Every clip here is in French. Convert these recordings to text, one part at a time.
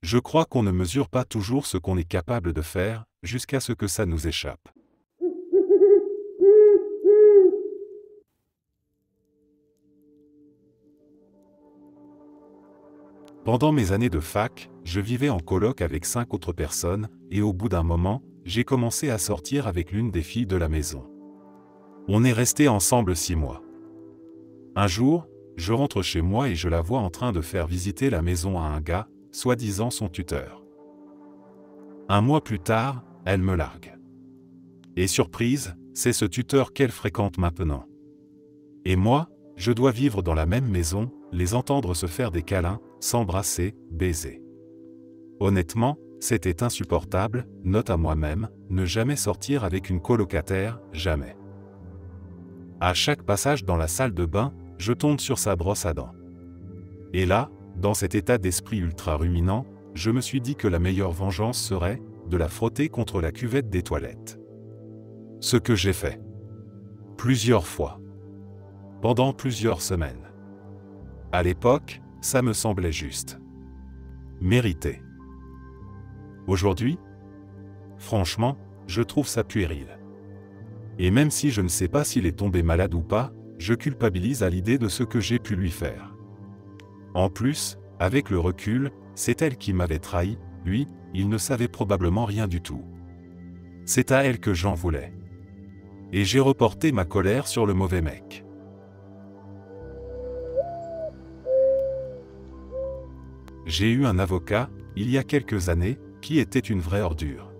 Je crois qu'on ne mesure pas toujours ce qu'on est capable de faire, jusqu'à ce que ça nous échappe. Pendant mes années de fac, je vivais en coloc avec 5 autres personnes, et au bout d'un moment, j'ai commencé à sortir avec l'une des filles de la maison. On est restés ensemble 6 mois. Un jour, je rentre chez moi et je la vois en train de faire visiter la maison à un gars, soi-disant son tuteur. Un mois plus tard, elle me largue. Et surprise, c'est ce tuteur qu'elle fréquente maintenant. Et moi, je dois vivre dans la même maison, les entendre se faire des câlins, s'embrasser, baiser. Honnêtement, c'était insupportable, note à moi-même, ne jamais sortir avec une colocataire, jamais. À chaque passage dans la salle de bain, je tombe sur sa brosse à dents. Et là, dans cet état d'esprit ultra ruminant, je me suis dit que la meilleure vengeance serait de la frotter contre la cuvette des toilettes. Ce que j'ai fait. Plusieurs fois. Pendant plusieurs semaines. À l'époque, ça me semblait juste. Mérité. Aujourd'hui, franchement, je trouve ça puéril. Et même si je ne sais pas s'il est tombé malade ou pas, je culpabilise à l'idée de ce que j'ai pu lui faire. En plus, avec le recul, c'est elle qui m'avait trahi, lui, il ne savait probablement rien du tout. C'est à elle que j'en voulais. Et j'ai reporté ma colère sur le mauvais mec. J'ai eu un avocat, il y a quelques années, qui était une vraie ordure.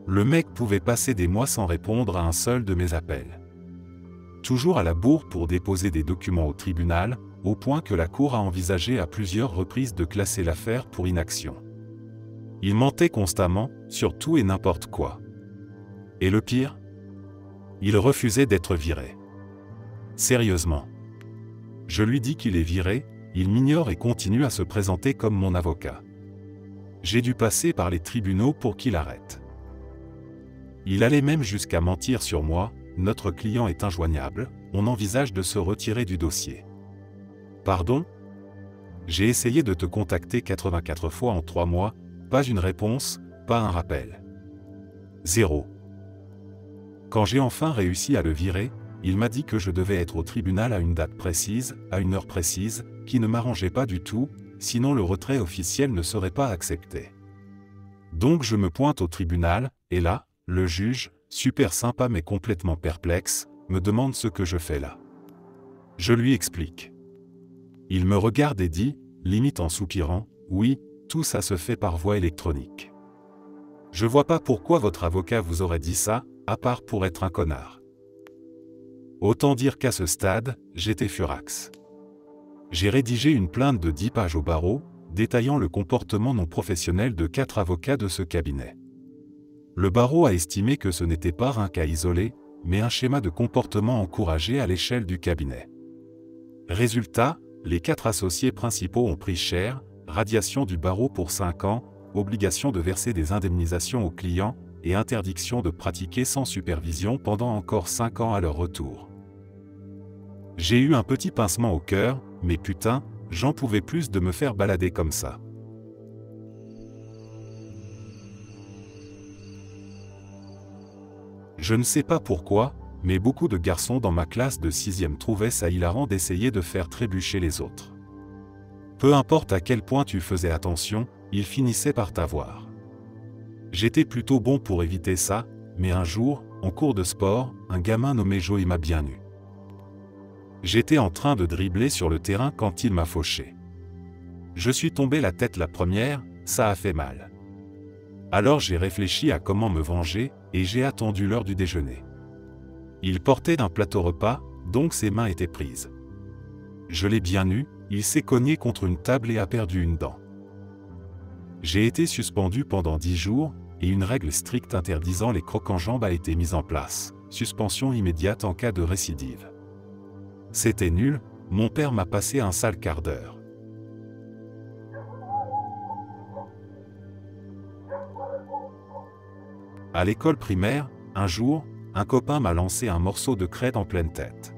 Le mec pouvait passer des mois sans répondre à un seul de mes appels. Toujours à la bourre pour déposer des documents au tribunal, au point que la cour a envisagé à plusieurs reprises de classer l'affaire pour inaction. Il mentait constamment, sur tout et n'importe quoi. Et le pire ? Il refusait d'être viré. Sérieusement. Je lui dis qu'il est viré, il m'ignore et continue à se présenter comme mon avocat. J'ai dû passer par les tribunaux pour qu'il arrête. Il allait même jusqu'à mentir sur moi, notre client est injoignable, on envisage de se retirer du dossier. Pardon ? J'ai essayé de te contacter 84 fois en 3 mois, pas une réponse, pas un rappel. 0. Quand j'ai enfin réussi à le virer, il m'a dit que je devais être au tribunal à une date précise, à une heure précise, qui ne m'arrangeait pas du tout, sinon le retrait officiel ne serait pas accepté. Donc je me pointe au tribunal, et là, le juge, super sympa mais complètement perplexe, me demande ce que je fais là. Je lui explique. Il me regarde et dit, limite en soupirant, « Oui, tout ça se fait par voie électronique. Je vois pas pourquoi votre avocat vous aurait dit ça, à part pour être un connard. » Autant dire qu'à ce stade, j'étais furax. J'ai rédigé une plainte de 10 pages au barreau, détaillant le comportement non professionnel de 4 avocats de ce cabinet. Le barreau a estimé que ce n'était pas un cas isolé, mais un schéma de comportement encouragé à l'échelle du cabinet. Résultat, les 4 associés principaux ont pris cher, radiation du barreau pour 5 ans, obligation de verser des indemnisations aux clients, et interdiction de pratiquer sans supervision pendant encore 5 ans à leur retour. J'ai eu un petit pincement au cœur, mais putain, j'en pouvais plus de me faire balader comme ça. Je ne sais pas pourquoi, mais beaucoup de garçons dans ma classe de 6e trouvaient ça hilarant d'essayer de faire trébucher les autres. Peu importe à quel point tu faisais attention, ils finissaient par t'avoir. J'étais plutôt bon pour éviter ça, mais un jour, en cours de sport, un gamin nommé Joe m'a bien eu. J'étais en train de dribbler sur le terrain quand il m'a fauché. Je suis tombé la tête la première, ça a fait mal. Alors j'ai réfléchi à comment me venger, et j'ai attendu l'heure du déjeuner. Il portait un plateau repas, donc ses mains étaient prises. Je l'ai bien eu, il s'est cogné contre une table et a perdu une dent. J'ai été suspendu pendant 10 jours, et une règle stricte interdisant les crocs-en-jambes a été mise en place, suspension immédiate en cas de récidive. C'était nul, mon père m'a passé un sale quart d'heure. À l'école primaire, un jour, un copain m'a lancé un morceau de crête en pleine tête.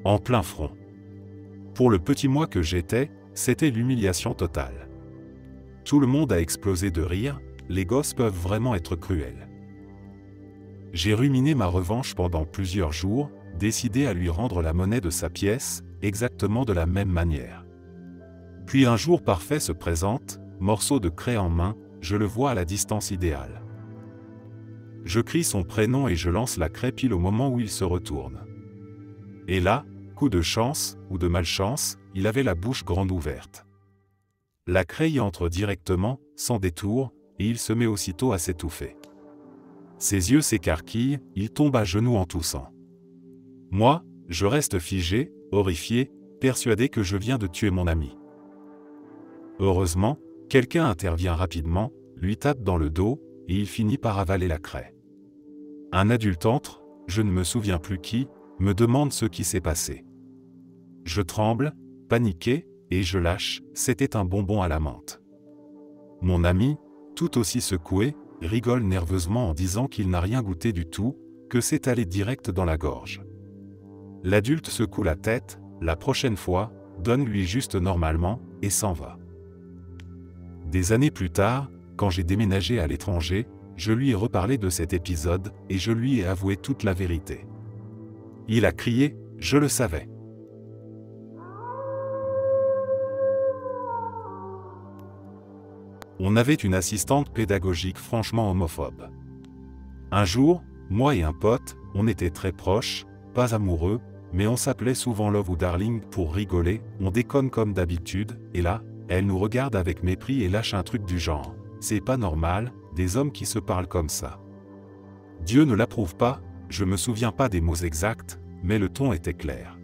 En plein front. Pour le petit moi que j'étais, c'était l'humiliation totale. Tout le monde a explosé de rire, les gosses peuvent vraiment être cruels. J'ai ruminé ma revanche pendant plusieurs jours, décidé à lui rendre la monnaie de sa pièce, exactement de la même manière. Puis un jour parfait se présente, morceau de craie en main, je le vois à la distance idéale. Je crie son prénom et je lance la craie pile au moment où il se retourne. Et là, coup de chance, ou de malchance, il avait la bouche grande ouverte. La craie y entre directement, sans détour, et il se met aussitôt à s'étouffer. Ses yeux s'écarquillent, il tombe à genoux en toussant. Moi, je reste figé, horrifié, persuadé que je viens de tuer mon ami. Heureusement, quelqu'un intervient rapidement, lui tape dans le dos, et il finit par avaler la craie. Un adulte entre, je ne me souviens plus qui, me demande ce qui s'est passé. Je tremble, paniqué, et je lâche, c'était un bonbon à la menthe. Mon ami, tout aussi secoué, rigole nerveusement en disant qu'il n'a rien goûté du tout, que c'est allé direct dans la gorge. L'adulte secoue la tête, la prochaine fois, donne-lui juste normalement, et s'en va. Des années plus tard, quand j'ai déménagé à l'étranger, je lui ai reparlé de cet épisode, et je lui ai avoué toute la vérité. Il a crié, « Je le savais !» On avait une assistante pédagogique franchement homophobe. Un jour, moi et un pote, on était très proches, pas amoureux, mais on s'appelait souvent Love ou Darling pour rigoler, on déconne comme d'habitude, et là, elle nous regarde avec mépris et lâche un truc du genre. C'est pas normal, des hommes qui se parlent comme ça. Dieu ne l'approuve pas, je me souviens pas des mots exacts, mais le ton était clair.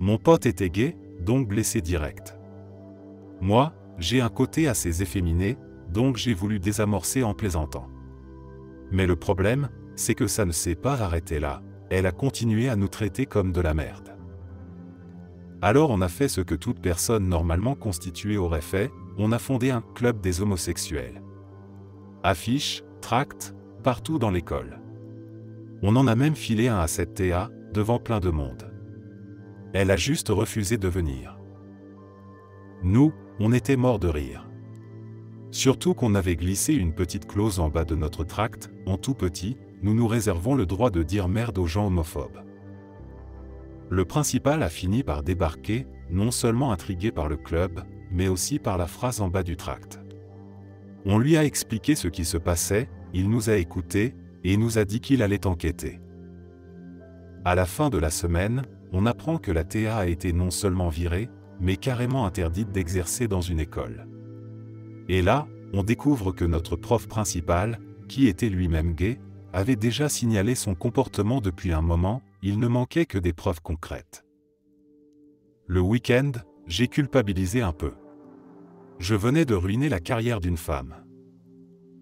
Mon pote était gay, donc blessé direct. Moi, j'ai un côté assez efféminé, donc j'ai voulu désamorcer en plaisantant. Mais le problème, c'est que ça ne s'est pas arrêté là, elle a continué à nous traiter comme de la merde. Alors on a fait ce que toute personne normalement constituée aurait fait, on a fondé un club des homosexuels. Affiches, tracts, partout dans l'école. On en a même filé un à cette TA, devant plein de monde. Elle a juste refusé de venir. Nous, on était morts de rire. Surtout qu'on avait glissé une petite clause en bas de notre tract, en tout petit, nous nous réservons le droit de dire merde aux gens homophobes. Le principal a fini par débarquer, non seulement intrigué par le club, mais aussi par la phrase en bas du tract. On lui a expliqué ce qui se passait, il nous a écoutés, et nous a dit qu'il allait enquêter. À la fin de la semaine, on apprend que la TA a été non seulement virée, mais carrément interdite d'exercer dans une école. Et là, on découvre que notre prof principal, qui était lui-même gay, avait déjà signalé son comportement depuis un moment, il ne manquait que des preuves concrètes. Le week-end, j'ai culpabilisé un peu. Je venais de ruiner la carrière d'une femme.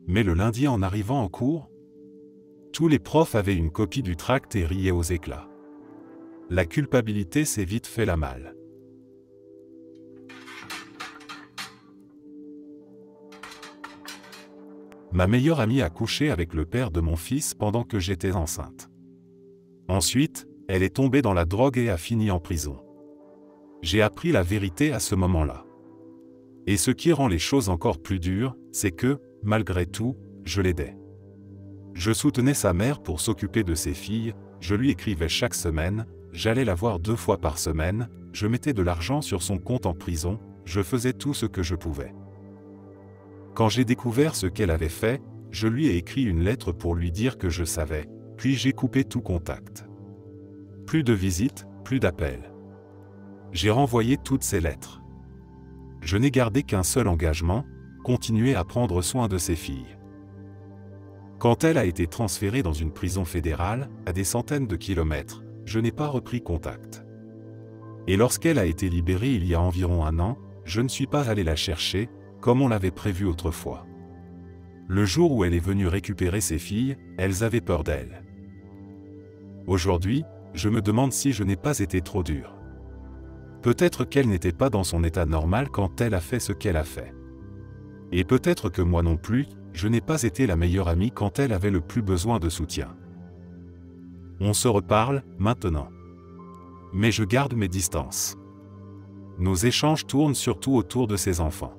Mais le lundi en arrivant en cours, tous les profs avaient une copie du tract et riaient aux éclats. La culpabilité s'est vite fait la malle. Ma meilleure amie a couché avec le père de mon fils pendant que j'étais enceinte. Ensuite, elle est tombée dans la drogue et a fini en prison. J'ai appris la vérité à ce moment-là. Et ce qui rend les choses encore plus dures, c'est que, malgré tout, je l'aidais. Je soutenais sa mère pour s'occuper de ses filles, je lui écrivais chaque semaine, j'allais la voir 2 fois par semaine, je mettais de l'argent sur son compte en prison, je faisais tout ce que je pouvais. Quand j'ai découvert ce qu'elle avait fait, je lui ai écrit une lettre pour lui dire que je savais, puis j'ai coupé tout contact. Plus de visites, plus d'appels. J'ai renvoyé toutes ces lettres. Je n'ai gardé qu'un seul engagement, continuer à prendre soin de ses filles. Quand elle a été transférée dans une prison fédérale, à des centaines de kilomètres, je n'ai pas repris contact. Et lorsqu'elle a été libérée il y a environ 1 an, je ne suis pas allé la chercher, comme on l'avait prévu autrefois. Le jour où elle est venue récupérer ses filles, elles avaient peur d'elle. Aujourd'hui, je me demande si je n'ai pas été trop dur. Peut-être qu'elle n'était pas dans son état normal quand elle a fait ce qu'elle a fait. Et peut-être que moi non plus, je n'ai pas été la meilleure amie quand elle avait le plus besoin de soutien. On se reparle, maintenant. Mais je garde mes distances. Nos échanges tournent surtout autour de ses enfants.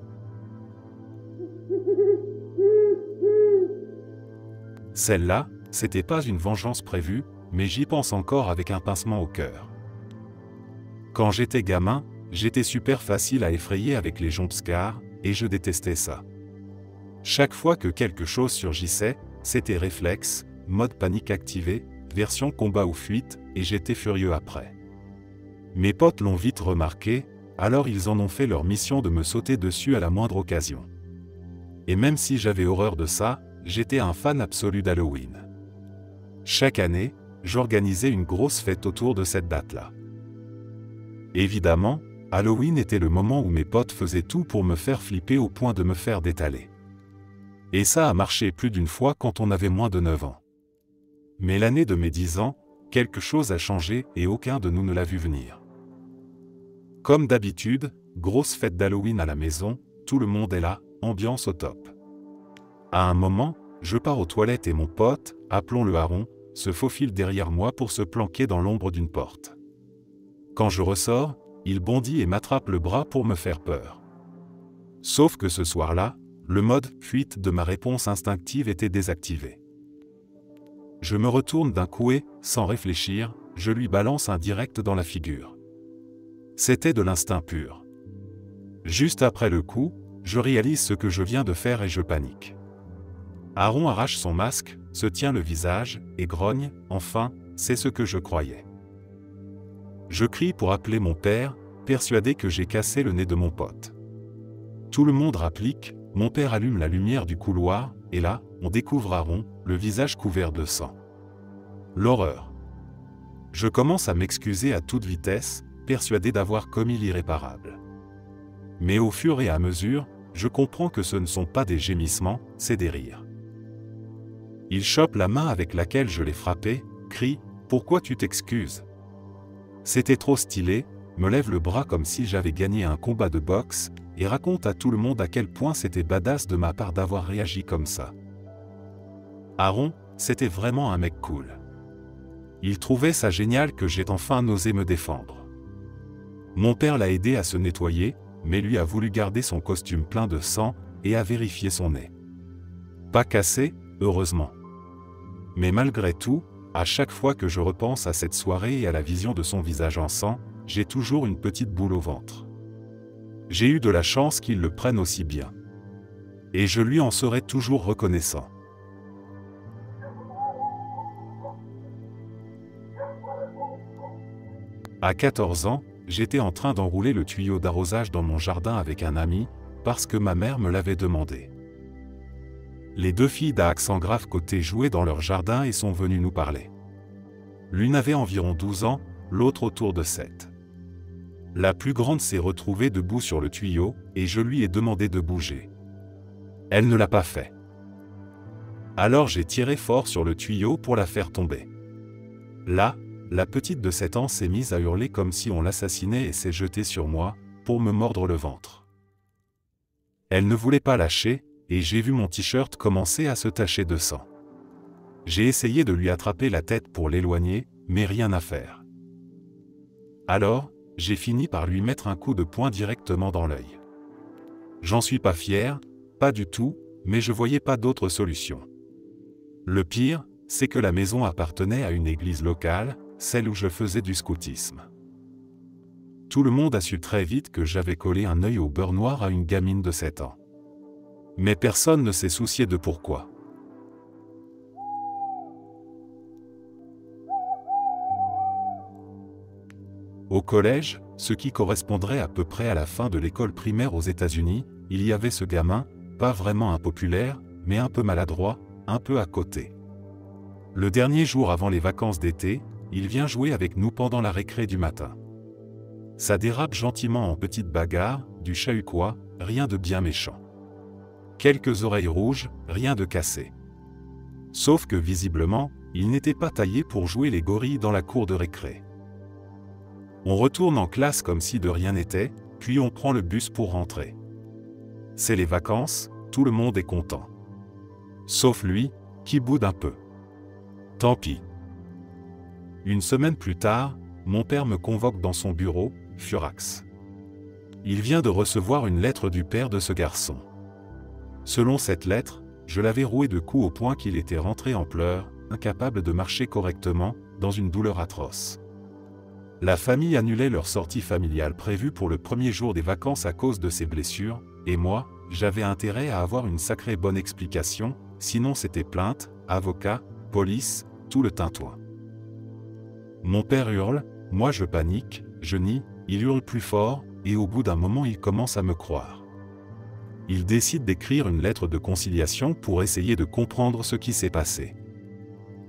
Celle-là, c'était pas une vengeance prévue, mais j'y pense encore avec un pincement au cœur. Quand j'étais gamin, j'étais super facile à effrayer avec les jumpscares, et je détestais ça. Chaque fois que quelque chose surgissait, c'était réflexe, mode panique activé, version combat ou fuite, et j'étais furieux après. Mes potes l'ont vite remarqué, alors ils en ont fait leur mission de me sauter dessus à la moindre occasion. Et même si j'avais horreur de ça, j'étais un fan absolu d'Halloween. Chaque année, j'organisais une grosse fête autour de cette date-là. Évidemment, Halloween était le moment où mes potes faisaient tout pour me faire flipper au point de me faire détaler. Et ça a marché plus d'une fois quand on avait moins de 9 ans. Mais l'année de mes 10 ans, quelque chose a changé et aucun de nous ne l'a vu venir. Comme d'habitude, grosse fête d'Halloween à la maison, tout le monde est là, ambiance au top. À un moment, je pars aux toilettes et mon pote, appelons-le Aaron, se faufile derrière moi pour se planquer dans l'ombre d'une porte. Quand je ressors, il bondit et m'attrape le bras pour me faire peur. Sauf que ce soir-là, le mode fuite de ma réponse instinctive était désactivé. Je me retourne d'un coup et, sans réfléchir, je lui balance un direct dans la figure. C'était de l'instinct pur. Juste après le coup, je réalise ce que je viens de faire et je panique. Aaron arrache son masque, se tient le visage, et grogne, enfin, c'est ce que je croyais. Je crie pour appeler mon père, persuadé que j'ai cassé le nez de mon pote. Tout le monde rapplique, mon père allume la lumière du couloir, et là, on découvre Aaron, le visage couvert de sang. L'horreur. Je commence à m'excuser à toute vitesse, persuadé d'avoir commis l'irréparable. Mais au fur et à mesure, je comprends que ce ne sont pas des gémissements, c'est des rires. Il chope la main avec laquelle je l'ai frappé, crie « Pourquoi tu t'excuses ?» C'était trop stylé, me lève le bras comme si j'avais gagné un combat de boxe, et raconte à tout le monde à quel point c'était badass de ma part d'avoir réagi comme ça. Aaron, c'était vraiment un mec cool. Il trouvait ça génial que j'ai enfin osé me défendre. Mon père l'a aidé à se nettoyer, mais lui a voulu garder son costume plein de sang, et a vérifié son nez. Pas cassé, heureusement. Mais malgré tout, à chaque fois que je repense à cette soirée et à la vision de son visage en sang, j'ai toujours une petite boule au ventre. J'ai eu de la chance qu'il le prenne aussi bien. Et je lui en serai toujours reconnaissant. À 14 ans, j'étais en train d'enrouler le tuyau d'arrosage dans mon jardin avec un ami, parce que ma mère me l'avait demandé. Les deux filles d'un accent grave côté jouaient dans leur jardin et sont venues nous parler. L'une avait environ 12 ans, l'autre autour de 7. La plus grande s'est retrouvée debout sur le tuyau, et je lui ai demandé de bouger. Elle ne l'a pas fait. Alors j'ai tiré fort sur le tuyau pour la faire tomber. Là, la petite de 7 ans s'est mise à hurler comme si on l'assassinait et s'est jetée sur moi, pour me mordre le ventre. Elle ne voulait pas lâcher, et j'ai vu mon t-shirt commencer à se tacher de sang. J'ai essayé de lui attraper la tête pour l'éloigner, mais rien à faire. Alors, j'ai fini par lui mettre un coup de poing directement dans l'œil. J'en suis pas fier, pas du tout, mais je voyais pas d'autre solution. Le pire, c'est que la maison appartenait à une église locale, celle où je faisais du scoutisme. Tout le monde a su très vite que j'avais collé un œil au beurre noir à une gamine de 7 ans. Mais personne ne s'est soucié de pourquoi. Au collège, ce qui correspondrait à peu près à la fin de l'école primaire aux États-Unis, il y avait ce gamin, pas vraiment impopulaire, mais un peu maladroit, un peu à côté. Le dernier jour avant les vacances d'été, il vient jouer avec nous pendant la récré du matin. Ça dérape gentiment en petite bagarre, du chahut-quoi, rien de bien méchant. Quelques oreilles rouges, rien de cassé. Sauf que visiblement, il n'était pas taillé pour jouer les gorilles dans la cour de récré. On retourne en classe comme si de rien n'était, puis on prend le bus pour rentrer. C'est les vacances, tout le monde est content. Sauf lui, qui boude un peu. Tant pis. Une semaine plus tard, mon père me convoque dans son bureau, furax. Il vient de recevoir une lettre du père de ce garçon. Selon cette lettre, je l'avais roué de coups au point qu'il était rentré en pleurs, incapable de marcher correctement, dans une douleur atroce. La famille annulait leur sortie familiale prévue pour le premier jour des vacances à cause de ses blessures, et moi, j'avais intérêt à avoir une sacrée bonne explication, sinon c'était plainte, avocat, police, tout le tintouin. Mon père hurle, moi je panique, je nie, il hurle plus fort, et au bout d'un moment il commence à me croire. Il décide d'écrire une lettre de conciliation pour essayer de comprendre ce qui s'est passé.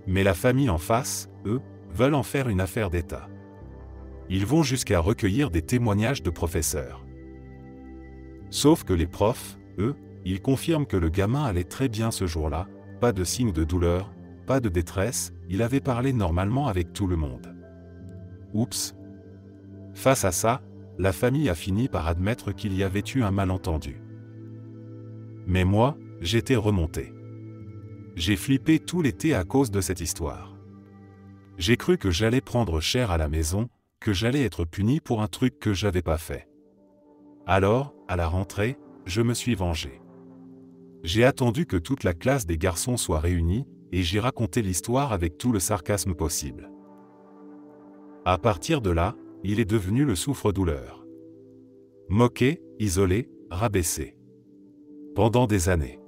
Mais la famille en face, eux, veulent en faire une affaire d'État. Ils vont jusqu'à recueillir des témoignages de professeurs. Sauf que les profs, eux, ils confirment que le gamin allait très bien ce jour-là, pas de signe de douleur, pas de détresse, il avait parlé normalement avec tout le monde. Oups! Face à ça, la famille a fini par admettre qu'il y avait eu un malentendu. Mais moi, j'étais remonté. J'ai flippé tout l'été à cause de cette histoire. J'ai cru que j'allais prendre cher à la maison, que j'allais être puni pour un truc que j'avais pas fait. Alors, à la rentrée, je me suis vengé. J'ai attendu que toute la classe des garçons soit réunie, et j'ai raconté l'histoire avec tout le sarcasme possible. À partir de là, il est devenu le souffre-douleur. Moqué, isolé, rabaissé. Pendant des années.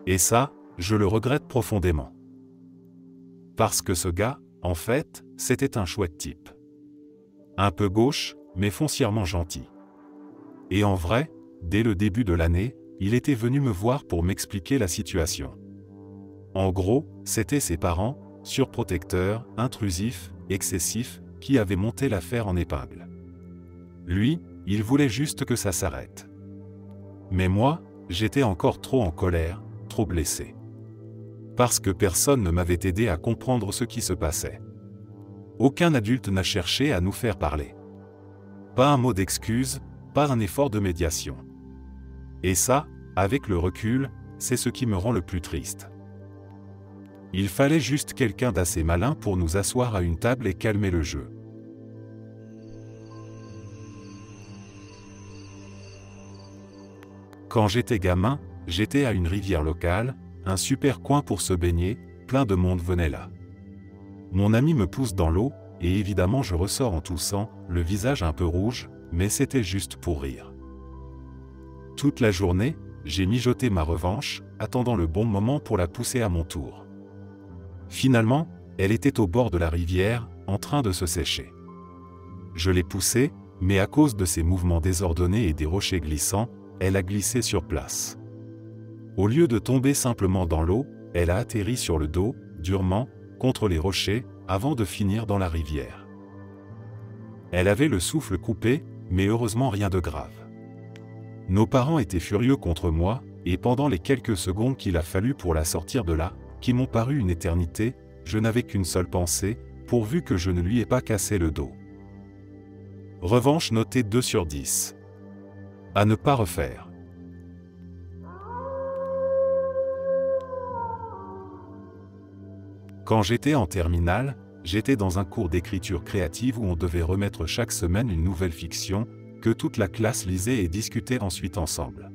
Et ça, je le regrette profondément. Parce que ce gars, en fait, c'était un chouette type. Un peu gauche, mais foncièrement gentil. Et en vrai, dès le début de l'année, il était venu me voir pour m'expliquer la situation. En gros, c'était ses parents, surprotecteurs, intrusifs, excessifs, qui avaient monté l'affaire en épingle. Lui, il voulait juste que ça s'arrête. Mais moi, j'étais encore trop en colère, trop blessé. Parce que personne ne m'avait aidé à comprendre ce qui se passait. Aucun adulte n'a cherché à nous faire parler. Pas un mot d'excuse, pas un effort de médiation. Et ça, avec le recul, c'est ce qui me rend le plus triste. Il fallait juste quelqu'un d'assez malin pour nous asseoir à une table et calmer le jeu. Quand j'étais gamin, j'étais à une rivière locale, un super coin pour se baigner, plein de monde venait là. Mon ami me pousse dans l'eau, et évidemment je ressors en toussant, le visage un peu rouge, mais c'était juste pour rire. Toute la journée, j'ai mijoté ma revanche, attendant le bon moment pour la pousser à mon tour. Finalement, elle était au bord de la rivière, en train de se sécher. Je l'ai poussée, mais à cause de ses mouvements désordonnés et des rochers glissants, elle a glissé sur place. Au lieu de tomber simplement dans l'eau, elle a atterri sur le dos, durement, contre les rochers, avant de finir dans la rivière. Elle avait le souffle coupé, mais heureusement rien de grave. Nos parents étaient furieux contre moi, et pendant les quelques secondes qu'il a fallu pour la sortir de là, qui m'ont paru une éternité, je n'avais qu'une seule pensée, pourvu que je ne lui ai pas cassé le dos. Revanche notée 2 sur 10. À ne pas refaire. Quand j'étais en terminale, j'étais dans un cours d'écriture créative où on devait remettre chaque semaine une nouvelle fiction, que toute la classe lisait et discutait ensuite ensemble.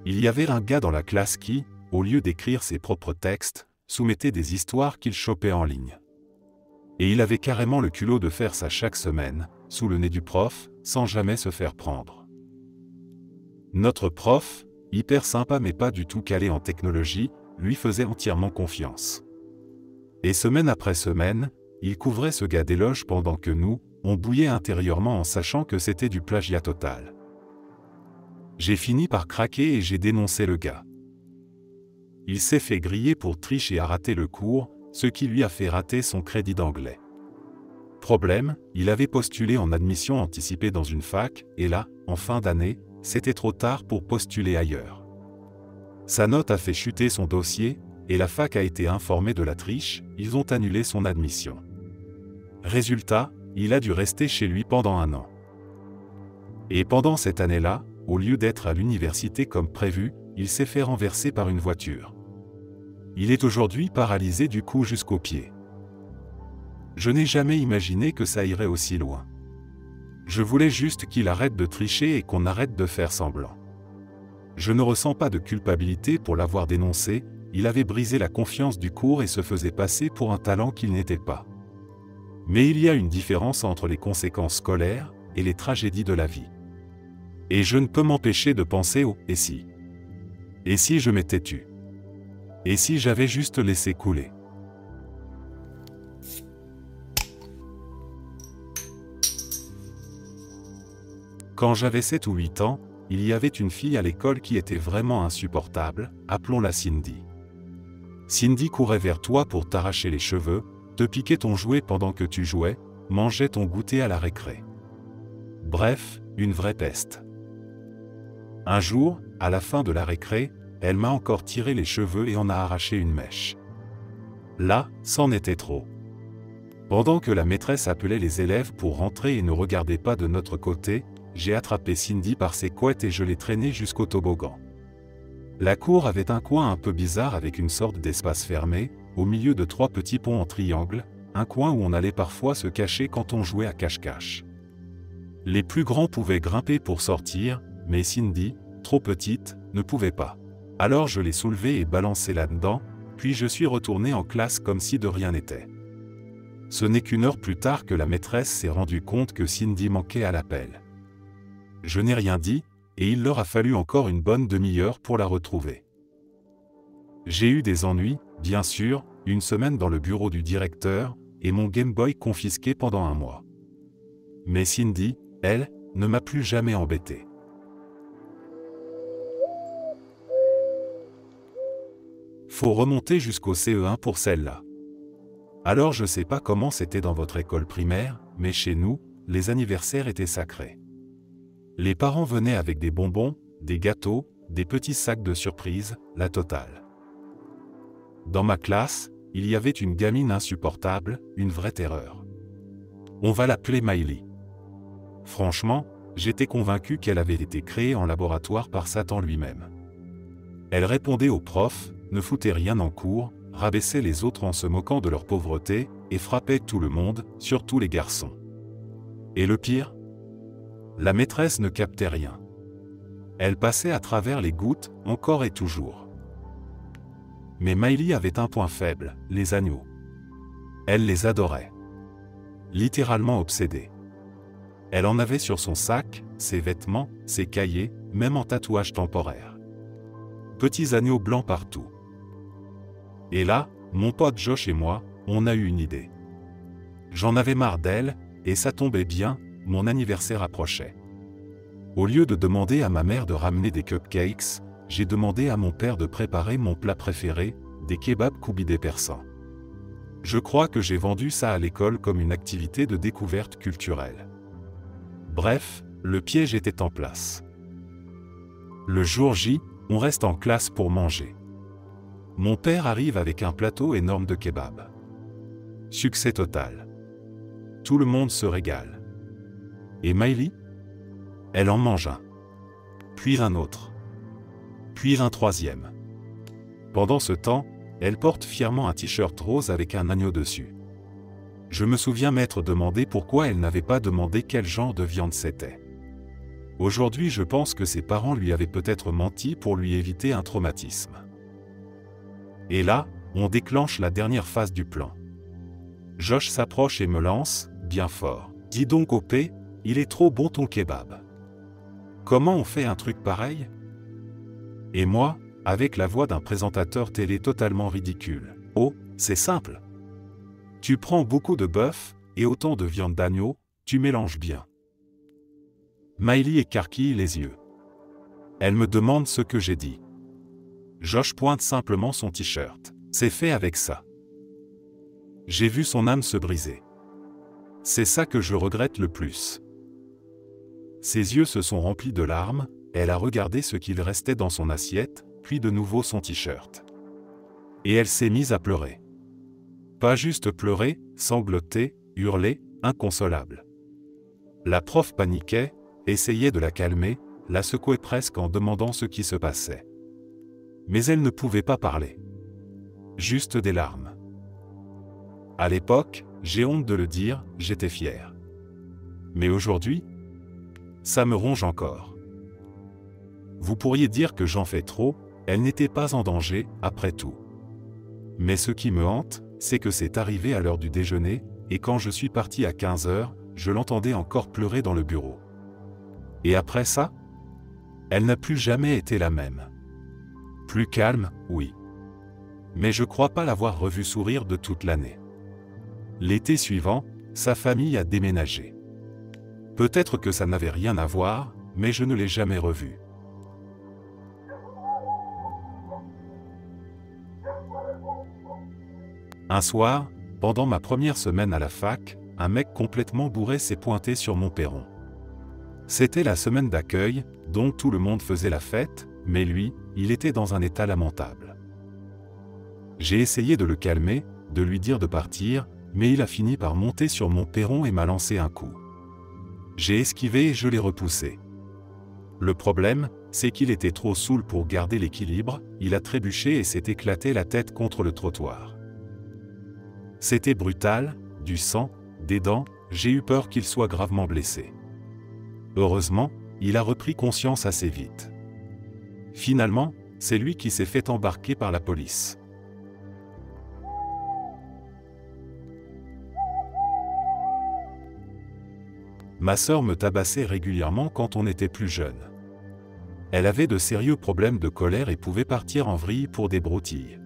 Il y avait un gars dans la classe qui, au lieu d'écrire ses propres textes, soumettait des histoires qu'il chopait en ligne. Et il avait carrément le culot de faire ça chaque semaine, sous le nez du prof, sans jamais se faire prendre. Notre prof, hyper sympa mais pas du tout calé en technologie, lui faisait entièrement confiance. Et semaine après semaine, il couvrait ce gars d'éloges pendant que nous, on bouillait intérieurement en sachant que c'était du plagiat total. J'ai fini par craquer et j'ai dénoncé le gars. Il s'est fait griller pour triche et a raté le cours, ce qui lui a fait rater son crédit d'anglais. Problème, il avait postulé en admission anticipée dans une fac, et là, en fin d'année, c'était trop tard pour postuler ailleurs. Sa note a fait chuter son dossier, et la fac a été informée de la triche, ils ont annulé son admission. Résultat, il a dû rester chez lui pendant 1 an. Et pendant cette année-là, au lieu d'être à l'université comme prévu, il s'est fait renverser par une voiture. Il est aujourd'hui paralysé du cou jusqu'aux pieds. Je n'ai jamais imaginé que ça irait aussi loin. Je voulais juste qu'il arrête de tricher et qu'on arrête de faire semblant. Je ne ressens pas de culpabilité pour l'avoir dénoncé, il avait brisé la confiance du cours et se faisait passer pour un talent qu'il n'était pas. Mais il y a une différence entre les conséquences scolaires et les tragédies de la vie. Et je ne peux m'empêcher de penser au « et si ». Et si je m'étais tu? Et si j'avais juste laissé couler? Quand j'avais 7 ou 8 ans, il y avait une fille à l'école qui était vraiment insupportable, appelons-la Cindy. Cindy courait vers toi pour t'arracher les cheveux, te piquait ton jouet pendant que tu jouais, mangeait ton goûter à la récré. Bref, une vraie peste. Un jour, à la fin de la récré, elle m'a encore tiré les cheveux et en a arraché une mèche. Là, c'en était trop. Pendant que la maîtresse appelait les élèves pour rentrer et ne regardait pas de notre côté, j'ai attrapé Cindy par ses couettes et je l'ai traînée jusqu'au toboggan. La cour avait un coin un peu bizarre avec une sorte d'espace fermé, au milieu de 3 petits ponts en triangle, un coin où on allait parfois se cacher quand on jouait à cache-cache. Les plus grands pouvaient grimper pour sortir, mais Cindy, trop petite, ne pouvait pas. Alors je l'ai soulevée et balancée là-dedans, puis je suis retourné en classe comme si de rien n'était. Ce n'est qu'une heure plus tard que la maîtresse s'est rendue compte que Cindy manquait à l'appel. Je n'ai rien dit, et il leur a fallu encore une bonne demi-heure pour la retrouver. J'ai eu des ennuis, bien sûr, une semaine dans le bureau du directeur, et mon Game Boy confisqué pendant 1 mois. Mais Cindy, elle, ne m'a plus jamais embêté. Faut remonter jusqu'au CE1 pour celle-là. Alors je sais pas comment c'était dans votre école primaire, mais chez nous, les anniversaires étaient sacrés. Les parents venaient avec des bonbons, des gâteaux, des petits sacs de surprise, la totale. Dans ma classe, il y avait une gamine insupportable, une vraie terreur. On va l'appeler Miley. Franchement, j'étais convaincu qu'elle avait été créée en laboratoire par Satan lui-même. Elle répondait aux profs, ne foutait rien en cours, rabaissait les autres en se moquant de leur pauvreté, et frappait tout le monde, surtout les garçons. Et le pire ? La maîtresse ne captait rien. Elle passait à travers les gouttes, encore et toujours. Mais Miley avait un point faible, les agneaux. Elle les adorait. Littéralement obsédée. Elle en avait sur son sac, ses vêtements, ses cahiers, même en tatouage temporaire. Petits agneaux blancs partout. Et là, mon pote Josh et moi, on a eu une idée. J'en avais marre d'elle, et ça tombait bien, mon anniversaire approchait. Au lieu de demander à ma mère de ramener des cupcakes, j'ai demandé à mon père de préparer mon plat préféré, des kebabs koubidé persans. Je crois que j'ai vendu ça à l'école comme une activité de découverte culturelle. Bref, le piège était en place. Le jour J, on reste en classe pour manger. Mon père arrive avec un plateau énorme de kebab. Succès total. Tout le monde se régale. Et Miley? Elle en mange un. Puis un autre. Puis un troisième. Pendant ce temps, elle porte fièrement un t-shirt rose avec un agneau dessus. Je me souviens m'être demandé pourquoi elle n'avait pas demandé quel genre de viande c'était. Aujourd'hui, je pense que ses parents lui avaient peut-être menti pour lui éviter un traumatisme. Et là, on déclenche la dernière phase du plan. Josh s'approche et me lance, bien fort. Dis donc OP, il est trop bon ton kebab. Comment on fait un truc pareil? Et moi, avec la voix d'un présentateur télé totalement ridicule. Oh, c'est simple. Tu prends beaucoup de bœuf, et autant de viande d'agneau, tu mélanges bien. Miley écarquille les yeux. Elle me demande ce que j'ai dit. Josh pointe simplement son t-shirt. C'est fait avec ça. J'ai vu son âme se briser. C'est ça que je regrette le plus. Ses yeux se sont remplis de larmes, elle a regardé ce qu'il restait dans son assiette, puis de nouveau son t-shirt. Et elle s'est mise à pleurer. Pas juste pleurer, sangloter, hurler, inconsolable. La prof paniquait, essayait de la calmer, la secouait presque en demandant ce qui se passait. Mais elle ne pouvait pas parler. Juste des larmes. À l'époque, j'ai honte de le dire, j'étais fier. Mais aujourd'hui, ça me ronge encore. Vous pourriez dire que j'en fais trop, elle n'était pas en danger, après tout. Mais ce qui me hante, c'est que c'est arrivé à l'heure du déjeuner, et quand je suis parti à 15 heures, je l'entendais encore pleurer dans le bureau. Et après ça? Elle n'a plus jamais été la même. Plus calme, oui. Mais je crois pas l'avoir revue sourire de toute l'année. L'été suivant, sa famille a déménagé. Peut-être que ça n'avait rien à voir, mais je ne l'ai jamais revue. Un soir, pendant ma première semaine à la fac, un mec complètement bourré s'est pointé sur mon perron. C'était la semaine d'accueil, donc tout le monde faisait la fête, mais lui, il était dans un état lamentable. J'ai essayé de le calmer, de lui dire de partir, mais il a fini par monter sur mon perron et m'a lancé un coup. J'ai esquivé et je l'ai repoussé. Le problème, c'est qu'il était trop saoul pour garder l'équilibre, il a trébuché et s'est éclaté la tête contre le trottoir. C'était brutal, du sang, des dents, j'ai eu peur qu'il soit gravement blessé. Heureusement, il a repris conscience assez vite. Finalement, c'est lui qui s'est fait embarquer par la police. Ma sœur me tabassait régulièrement quand on était plus jeune. Elle avait de sérieux problèmes de colère et pouvait partir en vrille pour des broutilles.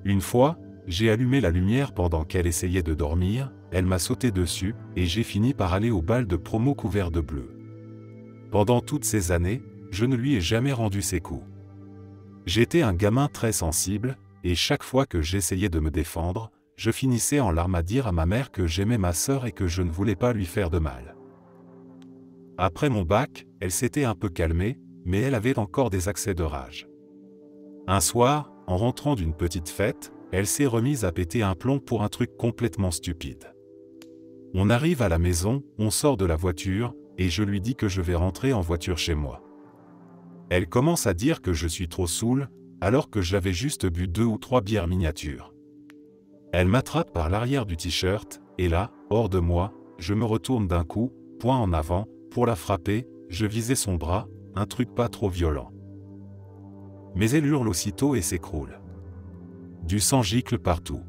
Une fois, j'ai allumé la lumière pendant qu'elle essayait de dormir, elle m'a sauté dessus, et j'ai fini par aller au bal de promo couvert de bleu. Pendant toutes ces années, je ne lui ai jamais rendu ses coups. J'étais un gamin très sensible, et chaque fois que j'essayais de me défendre, je finissais en larmes à dire à ma mère que j'aimais ma sœur et que je ne voulais pas lui faire de mal. Après mon bac, elle s'était un peu calmée, mais elle avait encore des accès de rage. Un soir, en rentrant d'une petite fête, elle s'est remise à péter un plomb pour un truc complètement stupide. On arrive à la maison, on sort de la voiture, et je lui dis que je vais rentrer en voiture chez moi. Elle commence à dire que je suis trop saoul, alors que j'avais juste bu 2 ou 3 bières miniatures. Elle m'attrape par l'arrière du t-shirt, et là, hors de moi, je me retourne d'un coup, poing en avant, pour la frapper, je visais son bras, un truc pas trop violent. Mais elle hurle aussitôt et s'écroule. Du sang gicle partout.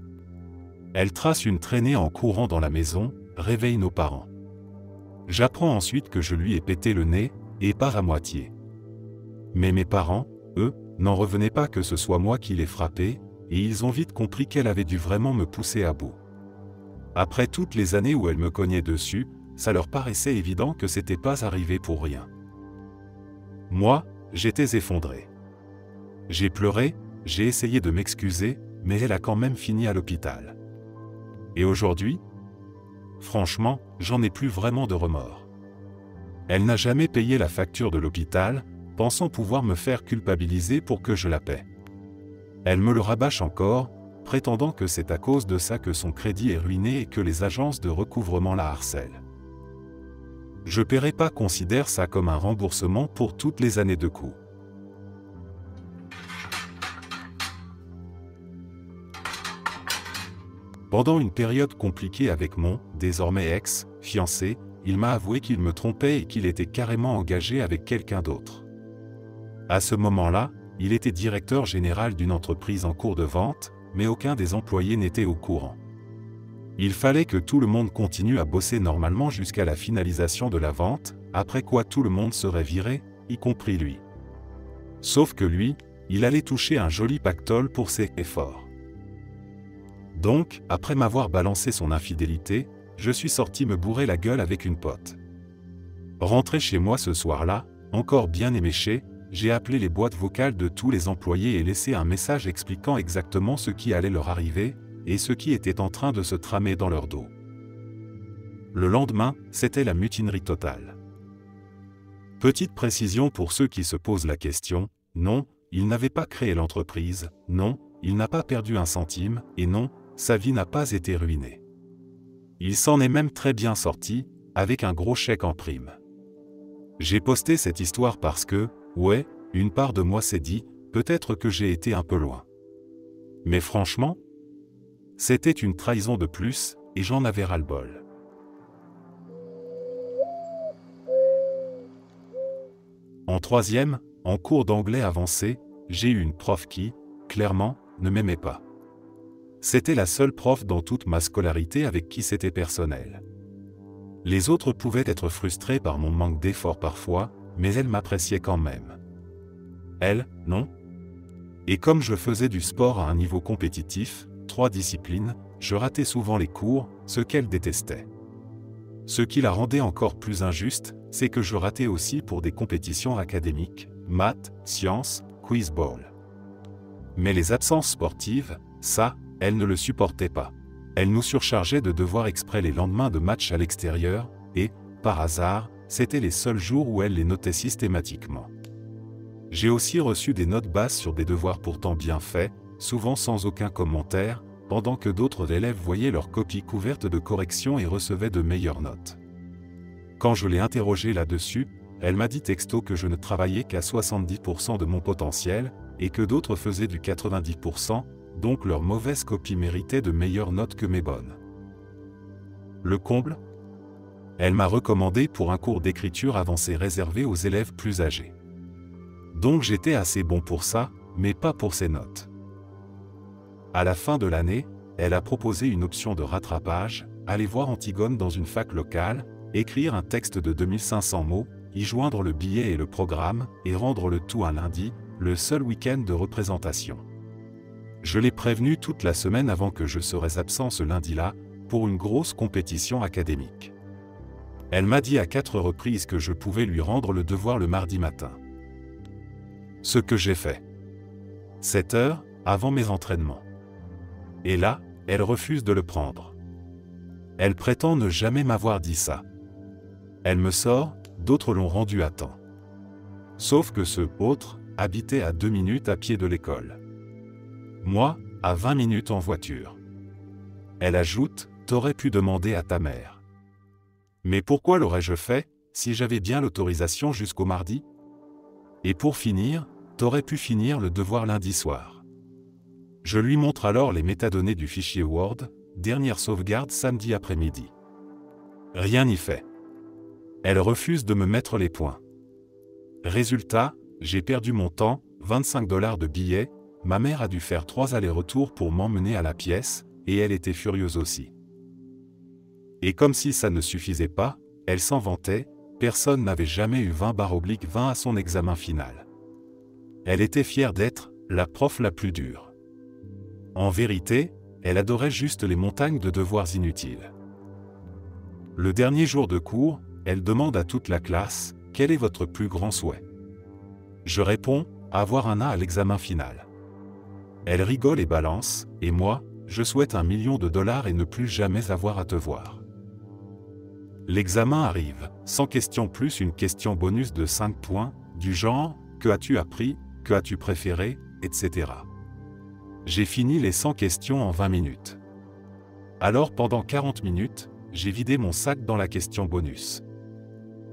Elle trace une traînée en courant dans la maison, réveille nos parents. J'apprends ensuite que je lui ai pété le nez, et pas à moitié. Mais mes parents, eux, n'en revenaient pas que ce soit moi qui l'ai frappée, et ils ont vite compris qu'elle avait dû vraiment me pousser à bout. Après toutes les années où elle me cognait dessus, ça leur paraissait évident que c'était pas arrivé pour rien. Moi, j'étais effondré. J'ai pleuré, j'ai essayé de m'excuser, mais elle a quand même fini à l'hôpital. Et aujourd'hui? Franchement, j'en ai plus vraiment de remords. Elle n'a jamais payé la facture de l'hôpital, pensant pouvoir me faire culpabiliser pour que je la paie. Elle me le rabâche encore, prétendant que c'est à cause de ça que son crédit est ruiné et que les agences de recouvrement la harcèlent. Je paierai pas considère ça comme un remboursement pour toutes les années de coups. Pendant une période compliquée avec mon, désormais ex, fiancé, il m'a avoué qu'il me trompait et qu'il était carrément engagé avec quelqu'un d'autre. À ce moment-là, il était directeur général d'une entreprise en cours de vente, mais aucun des employés n'était au courant. Il fallait que tout le monde continue à bosser normalement jusqu'à la finalisation de la vente, après quoi tout le monde serait viré, y compris lui. Sauf que lui, il allait toucher un joli pactole pour ses efforts. Donc, après m'avoir balancé son infidélité, je suis sorti me bourrer la gueule avec une pote. Rentré chez moi ce soir-là, encore bien éméché, j'ai appelé les boîtes vocales de tous les employés et laissé un message expliquant exactement ce qui allait leur arriver, et ce qui était en train de se tramer dans leur dos. Le lendemain, c'était la mutinerie totale. Petite précision pour ceux qui se posent la question, non, il n'avait pas créé l'entreprise, non, il n'a pas perdu un centime, et non, sa vie n'a pas été ruinée. Il s'en est même très bien sorti, avec un gros chèque en prime. J'ai posté cette histoire parce que, ouais, une part de moi s'est dit, peut-être que j'ai été un peu loin. Mais franchement, c'était une trahison de plus, et j'en avais ras-le-bol. En troisième, En cours d'anglais avancé, j'ai eu une prof qui, clairement, ne m'aimait pas. C'était la seule prof dans toute ma scolarité avec qui c'était personnel. Les autres pouvaient être frustrés par mon manque d'effort parfois, mais elle m'appréciait quand même. Elle, non. Et comme je faisais du sport à un niveau compétitif, 3 disciplines, je ratais souvent les cours, ce qu'elle détestait. Ce qui la rendait encore plus injuste, c'est que je ratais aussi pour des compétitions académiques, maths, sciences, quiz ball. Mais les absences sportives, ça, elle ne le supportait pas. Elle nous surchargeait de devoirs exprès les lendemains de matchs à l'extérieur, et, par hasard, c'était les seuls jours où elle les notait systématiquement. J'ai aussi reçu des notes basses sur des devoirs pourtant bien faits, souvent sans aucun commentaire, pendant que d'autres élèves voyaient leurs copies couvertes de corrections et recevaient de meilleures notes. Quand je l'ai interrogée là-dessus, elle m'a dit texto que je ne travaillais qu'à 70% de mon potentiel, et que d'autres faisaient du 90%, donc leurs mauvaises copies méritaient de meilleures notes que mes bonnes. Le comble ? Elle m'a recommandé pour un cours d'écriture avancée réservé aux élèves plus âgés. Donc j'étais assez bon pour ça, mais pas pour ces notes. À la fin de l'année, elle a proposé une option de rattrapage, aller voir Antigone dans une fac locale, écrire un texte de 2500 mots, y joindre le billet et le programme, et rendre le tout un lundi, le seul week-end de représentation. Je l'ai prévenue toute la semaine avant que je serais absent ce lundi-là, pour une grosse compétition académique. Elle m'a dit à 4 reprises que je pouvais lui rendre le devoir le mardi matin. Ce que j'ai fait. 7 heures, avant mes entraînements. Et là, elle refuse de le prendre. Elle prétend ne jamais m'avoir dit ça. Elle me sort, d'autres l'ont rendu à temps. Sauf que ce « autre » habitait à 2 minutes à pied de l'école. Moi, à 20 minutes en voiture. Elle ajoute, t'aurais pu demander à ta mère. Mais pourquoi l'aurais-je fait, si j'avais bien l'autorisation jusqu'au mardi? Et pour finir, t'aurais pu finir le devoir lundi soir. Je lui montre alors les métadonnées du fichier Word, dernière sauvegarde samedi après-midi. Rien n'y fait. Elle refuse de me mettre les points. Résultat, j'ai perdu mon temps, 25 $ de billets, ma mère a dû faire 3 allers-retours pour m'emmener à la pièce, et elle était furieuse aussi. Et comme si ça ne suffisait pas, elle s'en vantait, personne n'avait jamais eu 20/20 à son examen final. Elle était fière d'être la prof la plus dure. En vérité, elle adorait juste les montagnes de devoirs inutiles. Le dernier jour de cours, elle demande à toute la classe « Quel est votre plus grand souhait ?» Je réponds « Avoir un A à l'examen final ». Elle rigole et balance « Et moi, je souhaite $1 million et ne plus jamais avoir à te voir ». L'examen arrive, sans question plus une question bonus de 5 points, du genre « Que as-tu appris ? Que as-tu préféré ? etc. » J'ai fini les 100 questions en 20 minutes. Alors pendant 40 minutes, j'ai vidé mon sac dans la question bonus.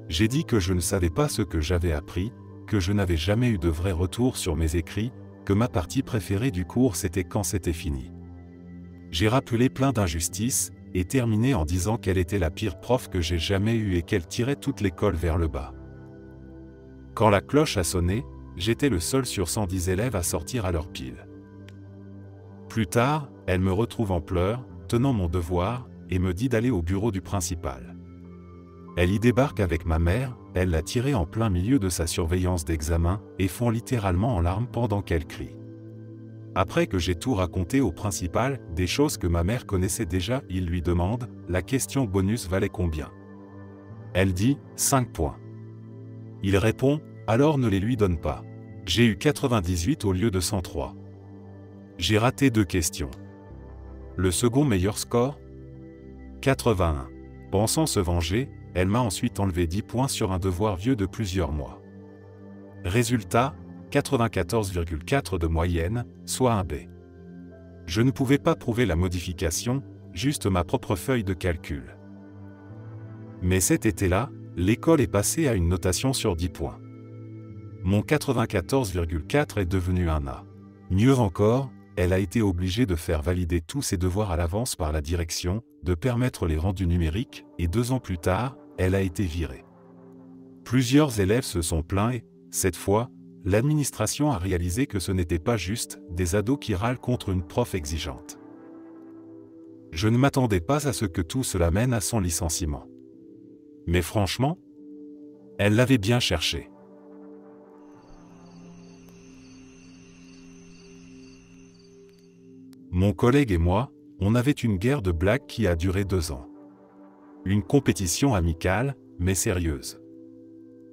J'ai dit que je ne savais pas ce que j'avais appris, que je n'avais jamais eu de vrai retour sur mes écrits, que ma partie préférée du cours c'était quand c'était fini. J'ai rappelé plein d'injustices, et terminé en disant qu'elle était la pire prof que j'ai jamais eue et qu'elle tirait toute l'école vers le bas. Quand la cloche a sonné, j'étais le seul sur 110 élèves à sortir à leur pile. Plus tard, elle me retrouve en pleurs, tenant mon devoir, et me dit d'aller au bureau du principal. Elle y débarque avec ma mère, elle l'a tirée en plein milieu de sa surveillance d'examen, et fond littéralement en larmes pendant qu'elle crie. Après que j'ai tout raconté au principal, des choses que ma mère connaissait déjà, il lui demande, la question bonus valait combien? Elle dit, 5 points. Il répond, alors ne les lui donne pas. J'ai eu 98 au lieu de 103. J'ai raté 2 questions. Le second meilleur score? 81. Pensant se venger, elle m'a ensuite enlevé 10 points sur un devoir vieux de plusieurs mois. Résultat, 94,4 de moyenne, soit un B. Je ne pouvais pas prouver la modification, juste ma propre feuille de calcul. Mais cet été-là, l'école est passée à une notation sur 10 points. Mon 94,4 est devenu un A. Mieux encore, elle a été obligée de faire valider tous ses devoirs à l'avance par la direction, de permettre les rendus numériques, et 2 ans plus tard, elle a été virée. Plusieurs élèves se sont plaints et, cette fois, l'administration a réalisé que ce n'était pas juste des ados qui râlent contre une prof exigeante. Je ne m'attendais pas à ce que tout cela mène à son licenciement. Mais franchement, elle l'avait bien cherché. Mon collègue et moi, on avait une guerre de blagues qui a duré 2 ans. Une compétition amicale, mais sérieuse.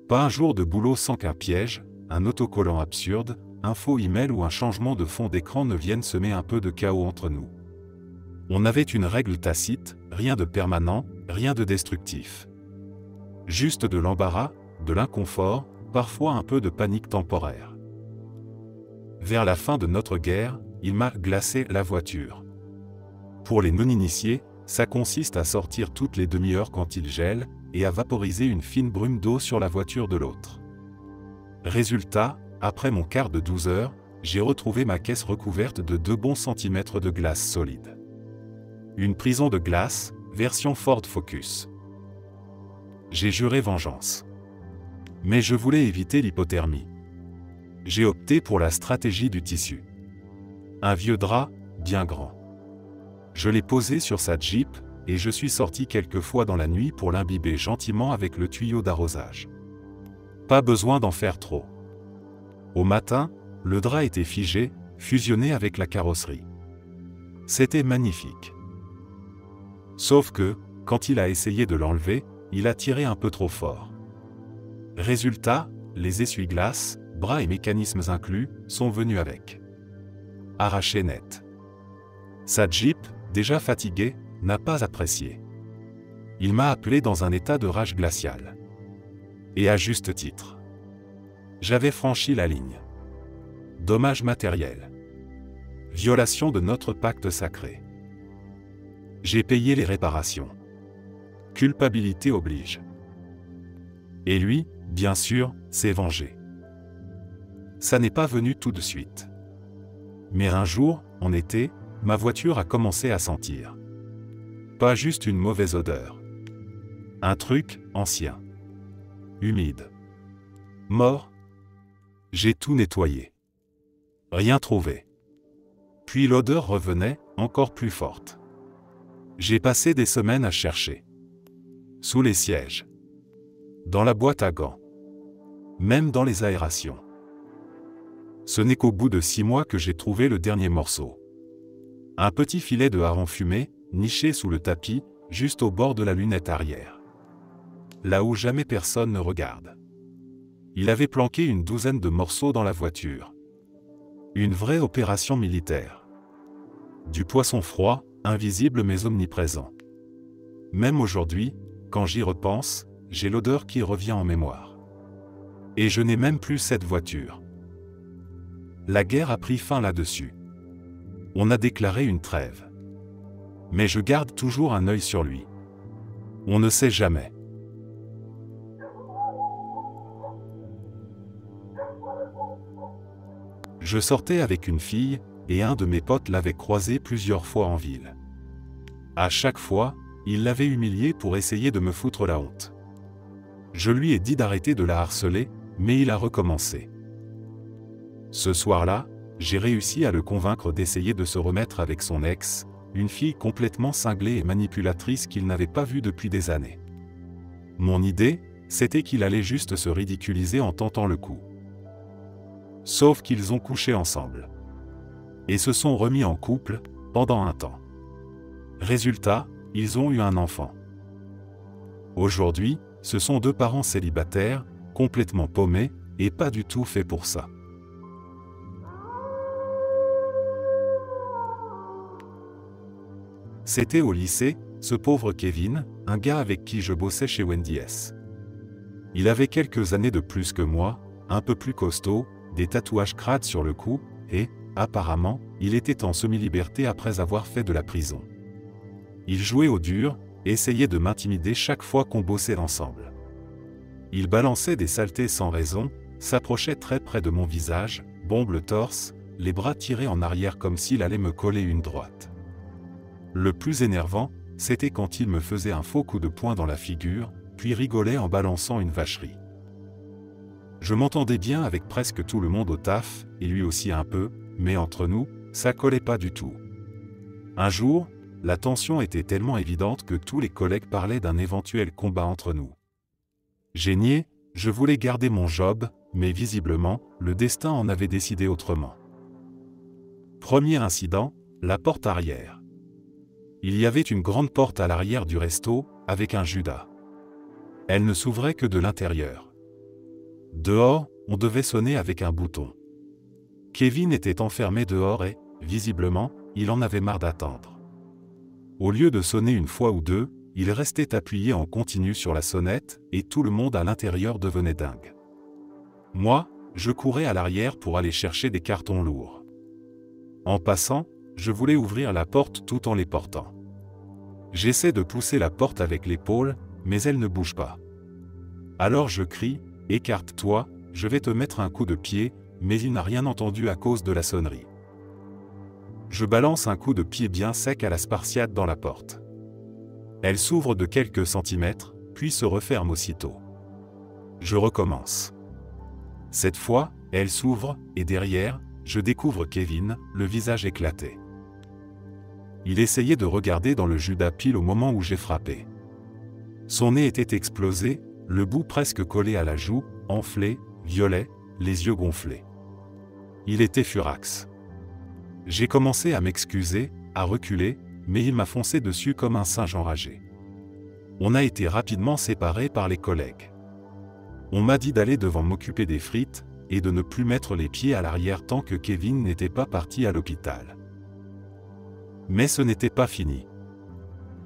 Pas un jour de boulot sans qu'un piège, un autocollant absurde, un faux email ou un changement de fond d'écran ne vienne semer un peu de chaos entre nous. On avait une règle tacite, rien de permanent, rien de destructif. Juste de l'embarras, de l'inconfort, parfois un peu de panique temporaire. Vers la fin de notre guerre, il m'a glacé la voiture. Pour les non-initiés, ça consiste à sortir toutes les demi-heures quand il gèle, et à vaporiser une fine brume d'eau sur la voiture de l'autre. Résultat, après mon quart de 12 heures, j'ai retrouvé ma caisse recouverte de 2 bons centimètres de glace solide. Une prison de glace, version Ford Focus. J'ai juré vengeance. Mais je voulais éviter l'hypothermie. J'ai opté pour la stratégie du tissu. Un vieux drap, bien grand. Je l'ai posé sur sa Jeep, et je suis sorti quelques fois dans la nuit pour l'imbiber gentiment avec le tuyau d'arrosage. Pas besoin d'en faire trop. Au matin, le drap était figé, fusionné avec la carrosserie. C'était magnifique. Sauf que, quand il a essayé de l'enlever, il a tiré un peu trop fort. Résultat, les essuie-glaces, bras et mécanismes inclus, sont venus avec. Arraché net. Sa Jeep, déjà fatiguée, n'a pas apprécié. Il m'a appelé dans un état de rage glaciale. Et à juste titre. J'avais franchi la ligne. Dommage matériel. Violation de notre pacte sacré. J'ai payé les réparations. Culpabilité oblige. Et lui, bien sûr, s'est vengé. Ça n'est pas venu tout de suite. Mais un jour, en été, ma voiture a commencé à sentir. Pas juste une mauvaise odeur. Un truc ancien. Humide. Mort. J'ai tout nettoyé. Rien trouvé. Puis l'odeur revenait, encore plus forte. J'ai passé des semaines à chercher. Sous les sièges. Dans la boîte à gants. Même dans les aérations. Ce n'est qu'au bout de 6 mois que j'ai trouvé le dernier morceau. Un petit filet de hareng fumé, niché sous le tapis, juste au bord de la lunette arrière. Là où jamais personne ne regarde. Il avait planqué une douzaine de morceaux dans la voiture. Une vraie opération militaire. Du poisson froid, invisible mais omniprésent. Même aujourd'hui, quand j'y repense, j'ai l'odeur qui revient en mémoire. Et je n'ai même plus cette voiture. La guerre a pris fin là-dessus. On a déclaré une trêve. Mais je garde toujours un œil sur lui. On ne sait jamais. Je sortais avec une fille, et un de mes potes l'avait croisée plusieurs fois en ville. À chaque fois, il l'avait humiliée pour essayer de me foutre la honte. Je lui ai dit d'arrêter de la harceler, mais il a recommencé. Ce soir-là, j'ai réussi à le convaincre d'essayer de se remettre avec son ex, une fille complètement cinglée et manipulatrice qu'il n'avait pas vue depuis des années. Mon idée, c'était qu'il allait juste se ridiculiser en tentant le coup. Sauf qu'ils ont couché ensemble. Et se sont remis en couple, pendant un temps. Résultat, ils ont eu un enfant. Aujourd'hui, ce sont 2 parents célibataires, complètement paumés, et pas du tout faits pour ça. C'était au lycée, ce pauvre Kevin, un gars avec qui je bossais chez Wendy's. Il avait quelques années de plus que moi, un peu plus costaud, des tatouages crades sur le cou, et, apparemment, il était en semi-liberté après avoir fait de la prison. Il jouait au dur, essayait de m'intimider chaque fois qu'on bossait ensemble. Il balançait des saletés sans raison, s'approchait très près de mon visage, bombe le torse, les bras tirés en arrière comme s'il allait me coller une droite. Le plus énervant, c'était quand il me faisait un faux coup de poing dans la figure, puis rigolait en balançant une vacherie. Je m'entendais bien avec presque tout le monde au taf, et lui aussi un peu, mais entre nous, ça collait pas du tout. Un jour, la tension était tellement évidente que tous les collègues parlaient d'un éventuel combat entre nous. J'ai nié, je voulais garder mon job, mais visiblement, le destin en avait décidé autrement. Premier incident, la porte arrière. Il y avait une grande porte à l'arrière du resto, avec un Judas. Elle ne s'ouvrait que de l'intérieur. Dehors, on devait sonner avec un bouton. Kevin était enfermé dehors et, visiblement, il en avait marre d'attendre. Au lieu de sonner une fois ou deux, il restait appuyé en continu sur la sonnette, et tout le monde à l'intérieur devenait dingue. Moi, je courais à l'arrière pour aller chercher des cartons lourds. En passant, je voulais ouvrir la porte tout en les portant. J'essaie de pousser la porte avec l'épaule, mais elle ne bouge pas. Alors je crie, « Écarte-toi, je vais te mettre un coup de pied », mais il n'a rien entendu à cause de la sonnerie. Je balance un coup de pied bien sec à la Spartiate dans la porte. Elle s'ouvre de quelques centimètres, puis se referme aussitôt. Je recommence. Cette fois, elle s'ouvre, et derrière, je découvre Kevin, le visage éclaté. Il essayait de regarder dans le Judas pile au moment où j'ai frappé. Son nez était explosé, le bout presque collé à la joue, enflé, violet, les yeux gonflés. Il était furax. J'ai commencé à m'excuser, à reculer, mais il m'a foncé dessus comme un singe enragé. On a été rapidement séparés par les collègues. On m'a dit d'aller devant m'occuper des frites, et de ne plus mettre les pieds à l'arrière tant que Kevin n'était pas parti à l'hôpital. Mais ce n'était pas fini.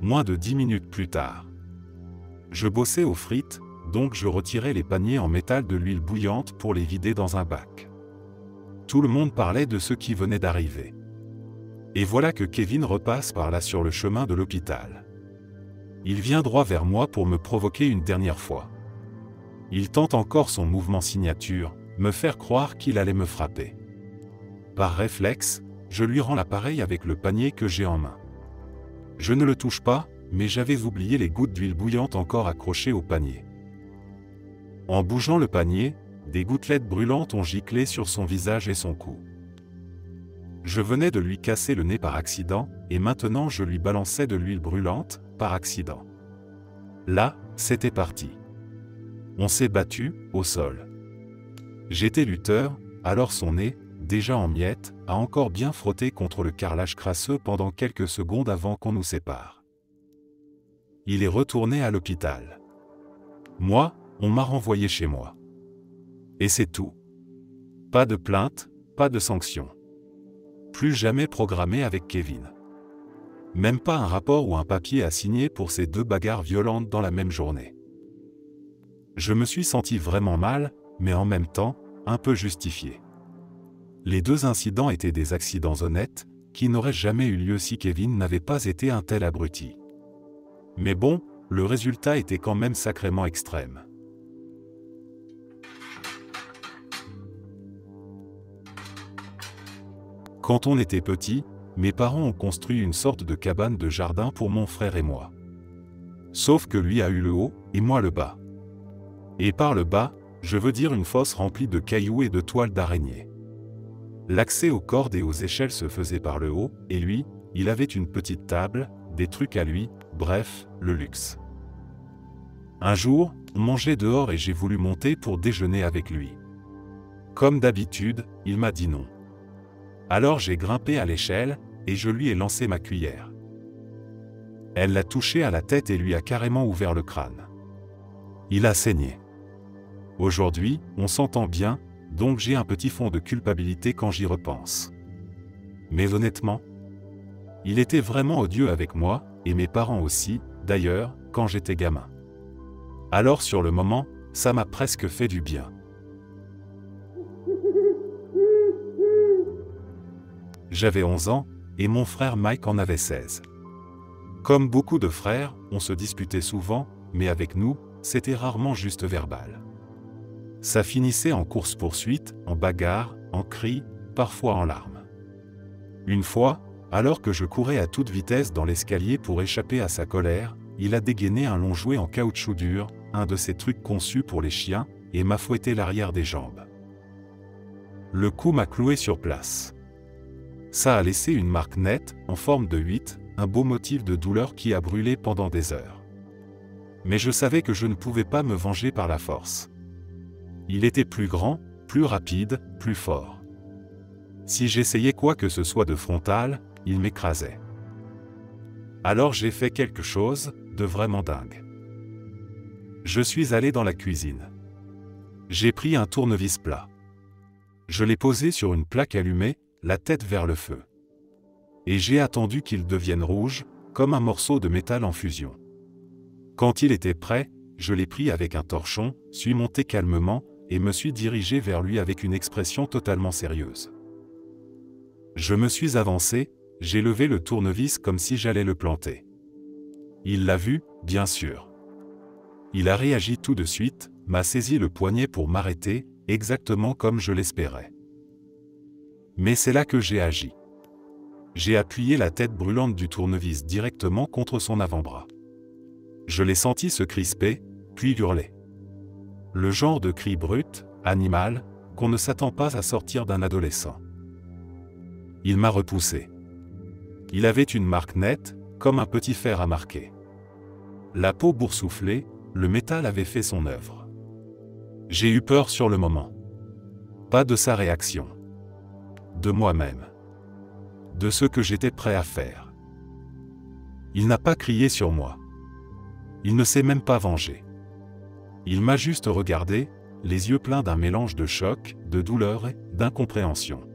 Moins de 10 minutes plus tard. Je bossais aux frites, donc je retirais les paniers en métal de l'huile bouillante pour les vider dans un bac. Tout le monde parlait de ce qui venait d'arriver. Et voilà que Kevin repasse par là sur le chemin de l'hôpital. Il vient droit vers moi pour me provoquer une dernière fois. Il tente encore son mouvement signature, me faire croire qu'il allait me frapper. Par réflexe, je lui rends l'appareil avec le panier que j'ai en main. Je ne le touche pas, mais j'avais oublié les gouttes d'huile bouillante encore accrochées au panier. En bougeant le panier, des gouttelettes brûlantes ont giclé sur son visage et son cou. Je venais de lui casser le nez par accident, et maintenant je lui balançais de l'huile brûlante, par accident. Là, c'était parti. On s'est battu, au sol. J'étais lutteur, alors son nez, déjà en miettes, a encore bien frotté contre le carrelage crasseux pendant quelques secondes avant qu'on nous sépare. Il est retourné à l'hôpital. Moi, on m'a renvoyé chez moi. Et c'est tout. Pas de plainte, pas de sanction. Plus jamais programmé avec Kevin. Même pas un rapport ou un papier à signer pour ces deux bagarres violentes dans la même journée. Je me suis senti vraiment mal, mais en même temps, un peu justifié. Les deux incidents étaient des accidents honnêtes, qui n'auraient jamais eu lieu si Kevin n'avait pas été un tel abruti. Mais bon, le résultat était quand même sacrément extrême. Quand on était petit, mes parents ont construit une sorte de cabane de jardin pour mon frère et moi. Sauf que lui a eu le haut, et moi le bas. Et par le bas, je veux dire une fosse remplie de cailloux et de toiles d'araignée. L'accès aux cordes et aux échelles se faisait par le haut, et lui, il avait une petite table, des trucs à lui, bref, le luxe. Un jour, on mangeait dehors et j'ai voulu monter pour déjeuner avec lui. Comme d'habitude, il m'a dit non. Alors j'ai grimpé à l'échelle, et je lui ai lancé ma cuillère. Elle l'a touché à la tête et lui a carrément ouvert le crâne. Il a saigné. Aujourd'hui, on s'entend bien, donc j'ai un petit fond de culpabilité quand j'y repense. Mais honnêtement, il était vraiment odieux avec moi, et mes parents aussi, d'ailleurs, quand j'étais gamin. Alors sur le moment, ça m'a presque fait du bien. J'avais 11 ans, et mon frère Mike en avait 16. Comme beaucoup de frères, on se disputait souvent, mais avec nous, c'était rarement juste verbal. Ça finissait en course-poursuite, en bagarre, en cris, parfois en larmes. Une fois, alors que je courais à toute vitesse dans l'escalier pour échapper à sa colère, il a dégainé un long jouet en caoutchouc dur, un de ces trucs conçus pour les chiens, et m'a fouetté l'arrière des jambes. Le coup m'a cloué sur place. Ça a laissé une marque nette, en forme de 8, un beau motif de douleur qui a brûlé pendant des heures. Mais je savais que je ne pouvais pas me venger par la force. Il était plus grand, plus rapide, plus fort. Si j'essayais quoi que ce soit de frontal, il m'écrasait. Alors j'ai fait quelque chose de vraiment dingue. Je suis allé dans la cuisine. J'ai pris un tournevis plat. Je l'ai posé sur une plaque allumée, la tête vers le feu. Et j'ai attendu qu'il devienne rouge, comme un morceau de métal en fusion. Quand il était prêt, je l'ai pris avec un torchon, suis monté calmement, et me suis dirigé vers lui avec une expression totalement sérieuse. Je me suis avancé, j'ai levé le tournevis comme si j'allais le planter. Il l'a vu, bien sûr. Il a réagi tout de suite, m'a saisi le poignet pour m'arrêter, exactement comme je l'espérais. Mais c'est là que j'ai agi. J'ai appuyé la tête brûlante du tournevis directement contre son avant-bras. Je l'ai senti se crisper, puis hurler. Le genre de cri brut, animal, qu'on ne s'attend pas à sortir d'un adolescent. Il m'a repoussé. Il avait une marque nette, comme un petit fer à marquer. La peau boursouflée, le métal avait fait son œuvre. J'ai eu peur sur le moment. Pas de sa réaction. De moi-même. De ce que j'étais prêt à faire. Il n'a pas crié sur moi. Il ne s'est même pas vengé. Il m'a juste regardé, les yeux pleins d'un mélange de choc, de douleur et d'incompréhension.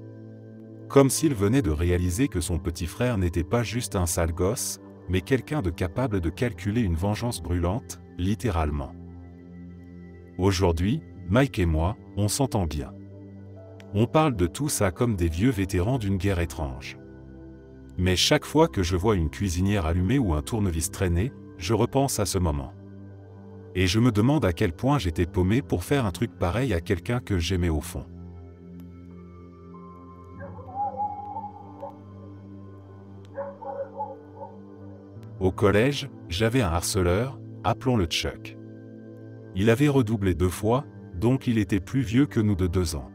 Comme s'il venait de réaliser que son petit frère n'était pas juste un sale gosse, mais quelqu'un de capable de calculer une vengeance brûlante, littéralement. Aujourd'hui, Mike et moi, on s'entend bien. On parle de tout ça comme des vieux vétérans d'une guerre étrange. Mais chaque fois que je vois une cuisinière allumée ou un tournevis traîné, je repense à ce moment. Et je me demande à quel point j'étais paumé pour faire un truc pareil à quelqu'un que j'aimais au fond. Au collège, j'avais un harceleur, appelons-le Chuck. Il avait redoublé 2 fois, donc il était plus vieux que nous de 2 ans.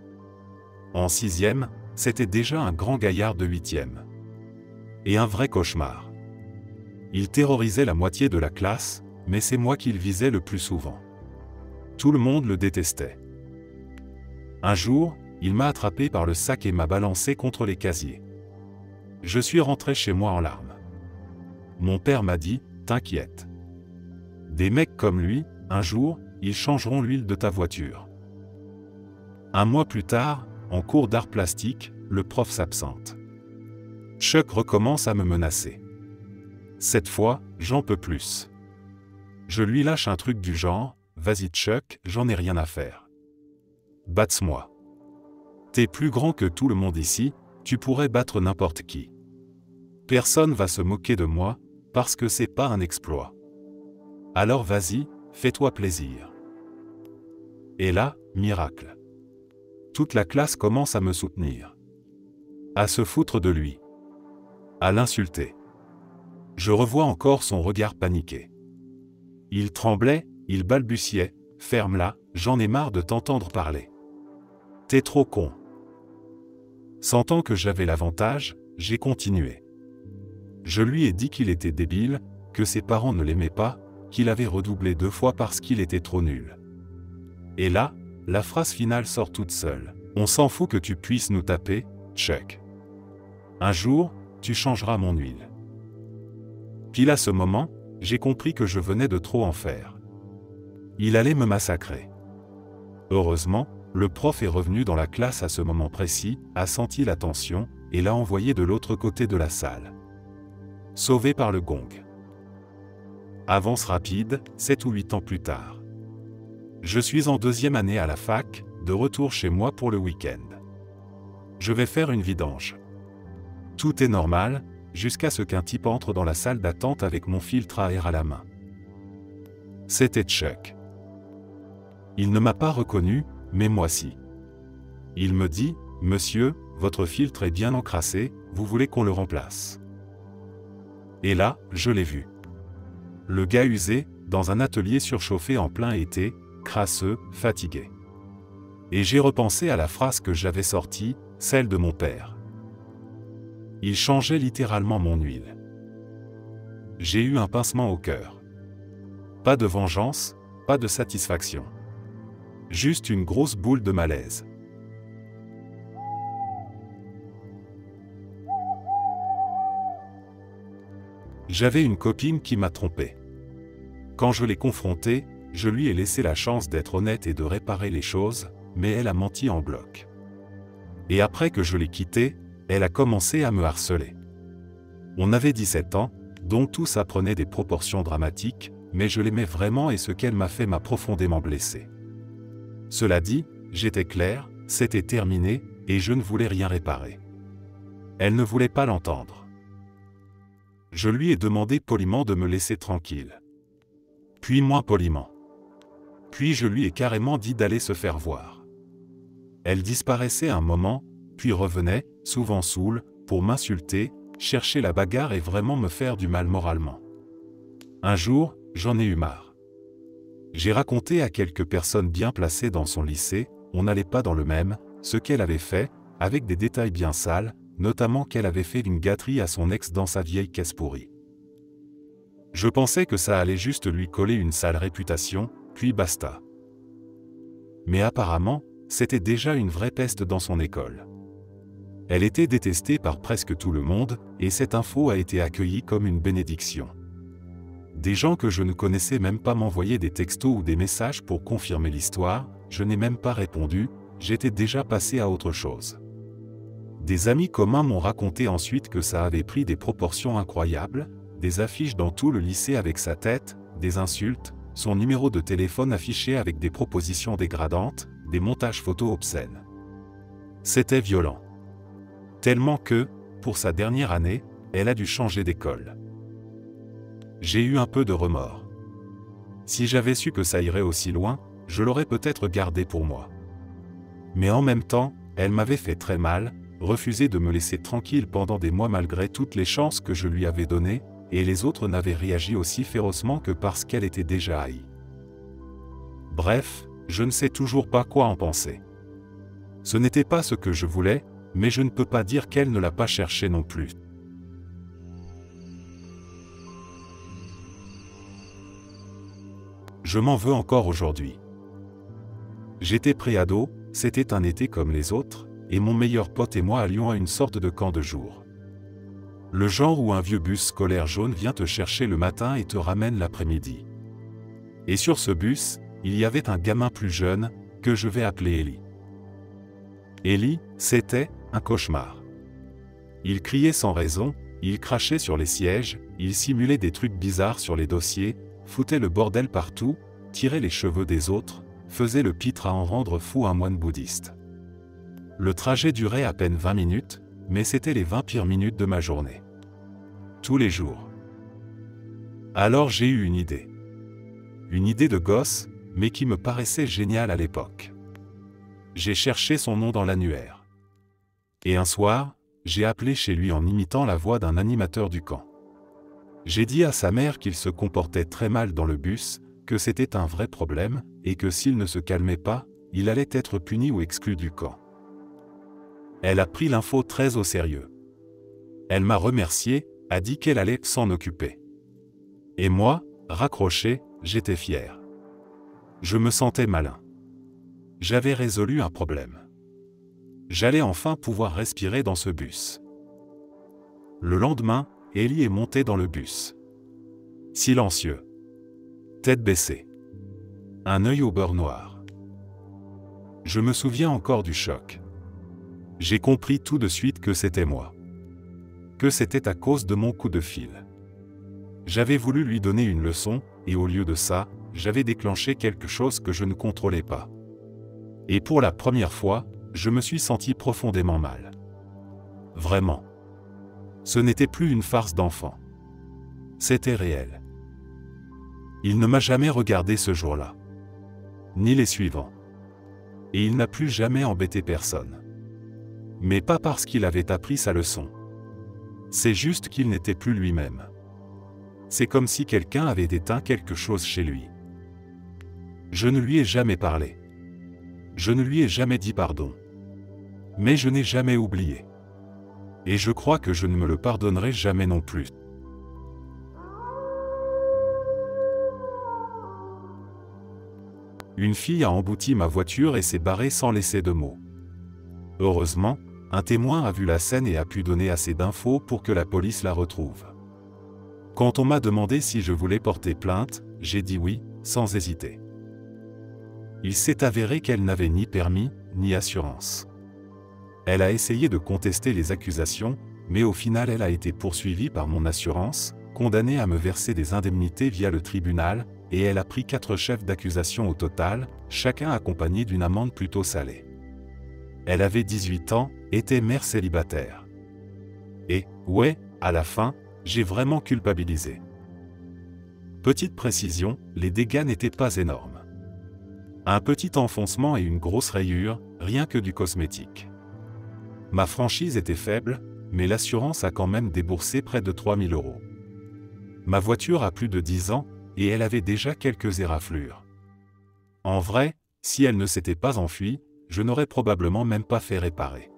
En 6e, c'était déjà un grand gaillard de 8e. Et un vrai cauchemar. Il terrorisait la moitié de la classe, mais c'est moi qu'il visait le plus souvent. Tout le monde le détestait. Un jour, il m'a attrapé par le sac et m'a balancé contre les casiers. Je suis rentré chez moi en larmes. Mon père m'a dit, « T'inquiète. Des mecs comme lui, un jour, ils changeront l'huile de ta voiture. » Un mois plus tard, en cours d'art plastique, le prof s'absente. Chuck recommence à me menacer. Cette fois, j'en peux plus. Je lui lâche un truc du genre, « Vas-y Chuck, j'en ai rien à faire. Batte-moi. T'es plus grand que tout le monde ici, tu pourrais battre n'importe qui. Personne va se moquer de moi, parce que c'est pas un exploit. Alors vas-y, fais-toi plaisir. » Et là, miracle. Toute la classe commence à me soutenir. À se foutre de lui. À l'insulter. Je revois encore son regard paniqué. Il tremblait, il balbutiait, « Ferme-la, j'en ai marre de t'entendre parler. T'es trop con. » Sentant que j'avais l'avantage, j'ai continué. Je lui ai dit qu'il était débile, que ses parents ne l'aimaient pas, qu'il avait redoublé 2 fois parce qu'il était trop nul. Et là, la phrase finale sort toute seule. « On s'en fout que tu puisses nous taper, Chuck. Un jour, tu changeras mon huile. » Pile à ce moment, j'ai compris que je venais de trop en faire. Il allait me massacrer. Heureusement, le prof est revenu dans la classe à ce moment précis, a senti la tension, et l'a envoyé de l'autre côté de la salle. Sauvé par le gong. Avance rapide, 7 ou 8 ans plus tard. Je suis en 2e année à la fac, de retour chez moi pour le week-end. Je vais faire une vidange. Tout est normal, jusqu'à ce qu'un type entre dans la salle d'attente avec mon filtre à air à la main. C'était Chuck. Il ne m'a pas reconnu, mais moi si. Il me dit, « Monsieur, votre filtre est bien encrassé, vous voulez qu'on le remplace ?» Et là, je l'ai vu. Le gars usé, dans un atelier surchauffé en plein été, crasseux, fatigué. Et j'ai repensé à la phrase que j'avais sortie, celle de mon père. Il changeait littéralement mon huile. J'ai eu un pincement au cœur. Pas de vengeance, pas de satisfaction. Juste une grosse boule de malaise. J'avais une copine qui m'a trompé. Quand je l'ai confrontée, je lui ai laissé la chance d'être honnête et de réparer les choses, mais elle a menti en bloc. Et après que je l'ai quittée, elle a commencé à me harceler. On avait 17 ans, donc tout ça prenait des proportions dramatiques, mais je l'aimais vraiment et ce qu'elle m'a fait m'a profondément blessé. Cela dit, j'étais clair, c'était terminé, et je ne voulais rien réparer. Elle ne voulait pas l'entendre. Je lui ai demandé poliment de me laisser tranquille. Puis moins poliment. Puis je lui ai carrément dit d'aller se faire voir. Elle disparaissait un moment, puis revenait, souvent saoule, pour m'insulter, chercher la bagarre et vraiment me faire du mal moralement. Un jour, j'en ai eu marre. J'ai raconté à quelques personnes bien placées dans son lycée, on n'allait pas dans le même, ce qu'elle avait fait, avec des détails bien sales, notamment qu'elle avait fait une gâterie à son ex dans sa vieille caisse pourrie. Je pensais que ça allait juste lui coller une sale réputation, puis basta. Mais apparemment, c'était déjà une vraie peste dans son école. Elle était détestée par presque tout le monde, et cette info a été accueillie comme une bénédiction. Des gens que je ne connaissais même pas m'envoyaient des textos ou des messages pour confirmer l'histoire, je n'ai même pas répondu, j'étais déjà passé à autre chose. Des amis communs m'ont raconté ensuite que ça avait pris des proportions incroyables, des affiches dans tout le lycée avec sa tête, des insultes, son numéro de téléphone affiché avec des propositions dégradantes, des montages photos obscènes. C'était violent. Tellement que, pour sa dernière année, elle a dû changer d'école. J'ai eu un peu de remords. Si j'avais su que ça irait aussi loin, je l'aurais peut-être gardé pour moi. Mais en même temps, elle m'avait fait très mal, refusé de me laisser tranquille pendant des mois malgré toutes les chances que je lui avais données, et les autres n'avaient réagi aussi férocement que parce qu'elle était déjà haïe. Bref, je ne sais toujours pas quoi en penser. Ce n'était pas ce que je voulais, mais je ne peux pas dire qu'elle ne l'a pas cherché non plus. Je m'en veux encore aujourd'hui. J'étais préado, c'était un été comme les autres, et mon meilleur pote et moi allions à une sorte de camp de jour. Le genre où un vieux bus scolaire jaune vient te chercher le matin et te ramène l'après-midi. Et sur ce bus, il y avait un gamin plus jeune, que je vais appeler Eli. Eli, c'était un cauchemar. Il criait sans raison, il crachait sur les sièges, il simulait des trucs bizarres sur les dossiers, foutait le bordel partout, tirait les cheveux des autres, faisait le pitre à en rendre fou un moine bouddhiste. Le trajet durait à peine 20 minutes, mais c'était les 20 pires minutes de ma journée. Tous les jours. Alors j'ai eu une idée. Une idée de gosse, mais qui me paraissait géniale à l'époque. J'ai cherché son nom dans l'annuaire. Et un soir, j'ai appelé chez lui en imitant la voix d'un animateur du camp. J'ai dit à sa mère qu'il se comportait très mal dans le bus, que c'était un vrai problème, et que s'il ne se calmait pas, il allait être puni ou exclu du camp. Elle a pris l'info très au sérieux. Elle m'a remercié, a dit qu'elle allait s'en occuper. Et moi, raccroché, j'étais fier. Je me sentais malin. J'avais résolu un problème. J'allais enfin pouvoir respirer dans ce bus. Le lendemain, Eli est monté dans le bus. Silencieux. Tête baissée. Un œil au beurre noir. Je me souviens encore du choc. J'ai compris tout de suite que c'était moi. Que c'était à cause de mon coup de fil. J'avais voulu lui donner une leçon, et au lieu de ça, j'avais déclenché quelque chose que je ne contrôlais pas. Et pour la première fois, je me suis senti profondément mal. Vraiment. Ce n'était plus une farce d'enfant. C'était réel. Il ne m'a jamais regardé ce jour-là. Ni les suivants. Et il n'a plus jamais embêté personne. Mais pas parce qu'il avait appris sa leçon. C'est juste qu'il n'était plus lui-même. C'est comme si quelqu'un avait éteint quelque chose chez lui. Je ne lui ai jamais parlé. Je ne lui ai jamais dit pardon. Mais je n'ai jamais oublié. Et je crois que je ne me le pardonnerai jamais non plus. Une fille a embouti ma voiture et s'est barrée sans laisser de mots. Heureusement, un témoin a vu la scène et a pu donner assez d'infos pour que la police la retrouve. Quand on m'a demandé si je voulais porter plainte, j'ai dit oui, sans hésiter. Il s'est avéré qu'elle n'avait ni permis, ni assurance. Elle a essayé de contester les accusations, mais au final elle a été poursuivie par mon assurance, condamnée à me verser des indemnités via le tribunal, et elle a pris 4 chefs d'accusation au total, chacun accompagné d'une amende plutôt salée. Elle avait 18 ans, était mère célibataire. Et, ouais, à la fin, j'ai vraiment culpabilisé. Petite précision, les dégâts n'étaient pas énormes. Un petit enfoncement et une grosse rayure, rien que du cosmétique. Ma franchise était faible, mais l'assurance a quand même déboursé près de 3 000 €. Ma voiture a plus de 10 ans, et elle avait déjà quelques éraflures. En vrai, si elle ne s'était pas enfuie, je n'aurais probablement même pas fait réparer.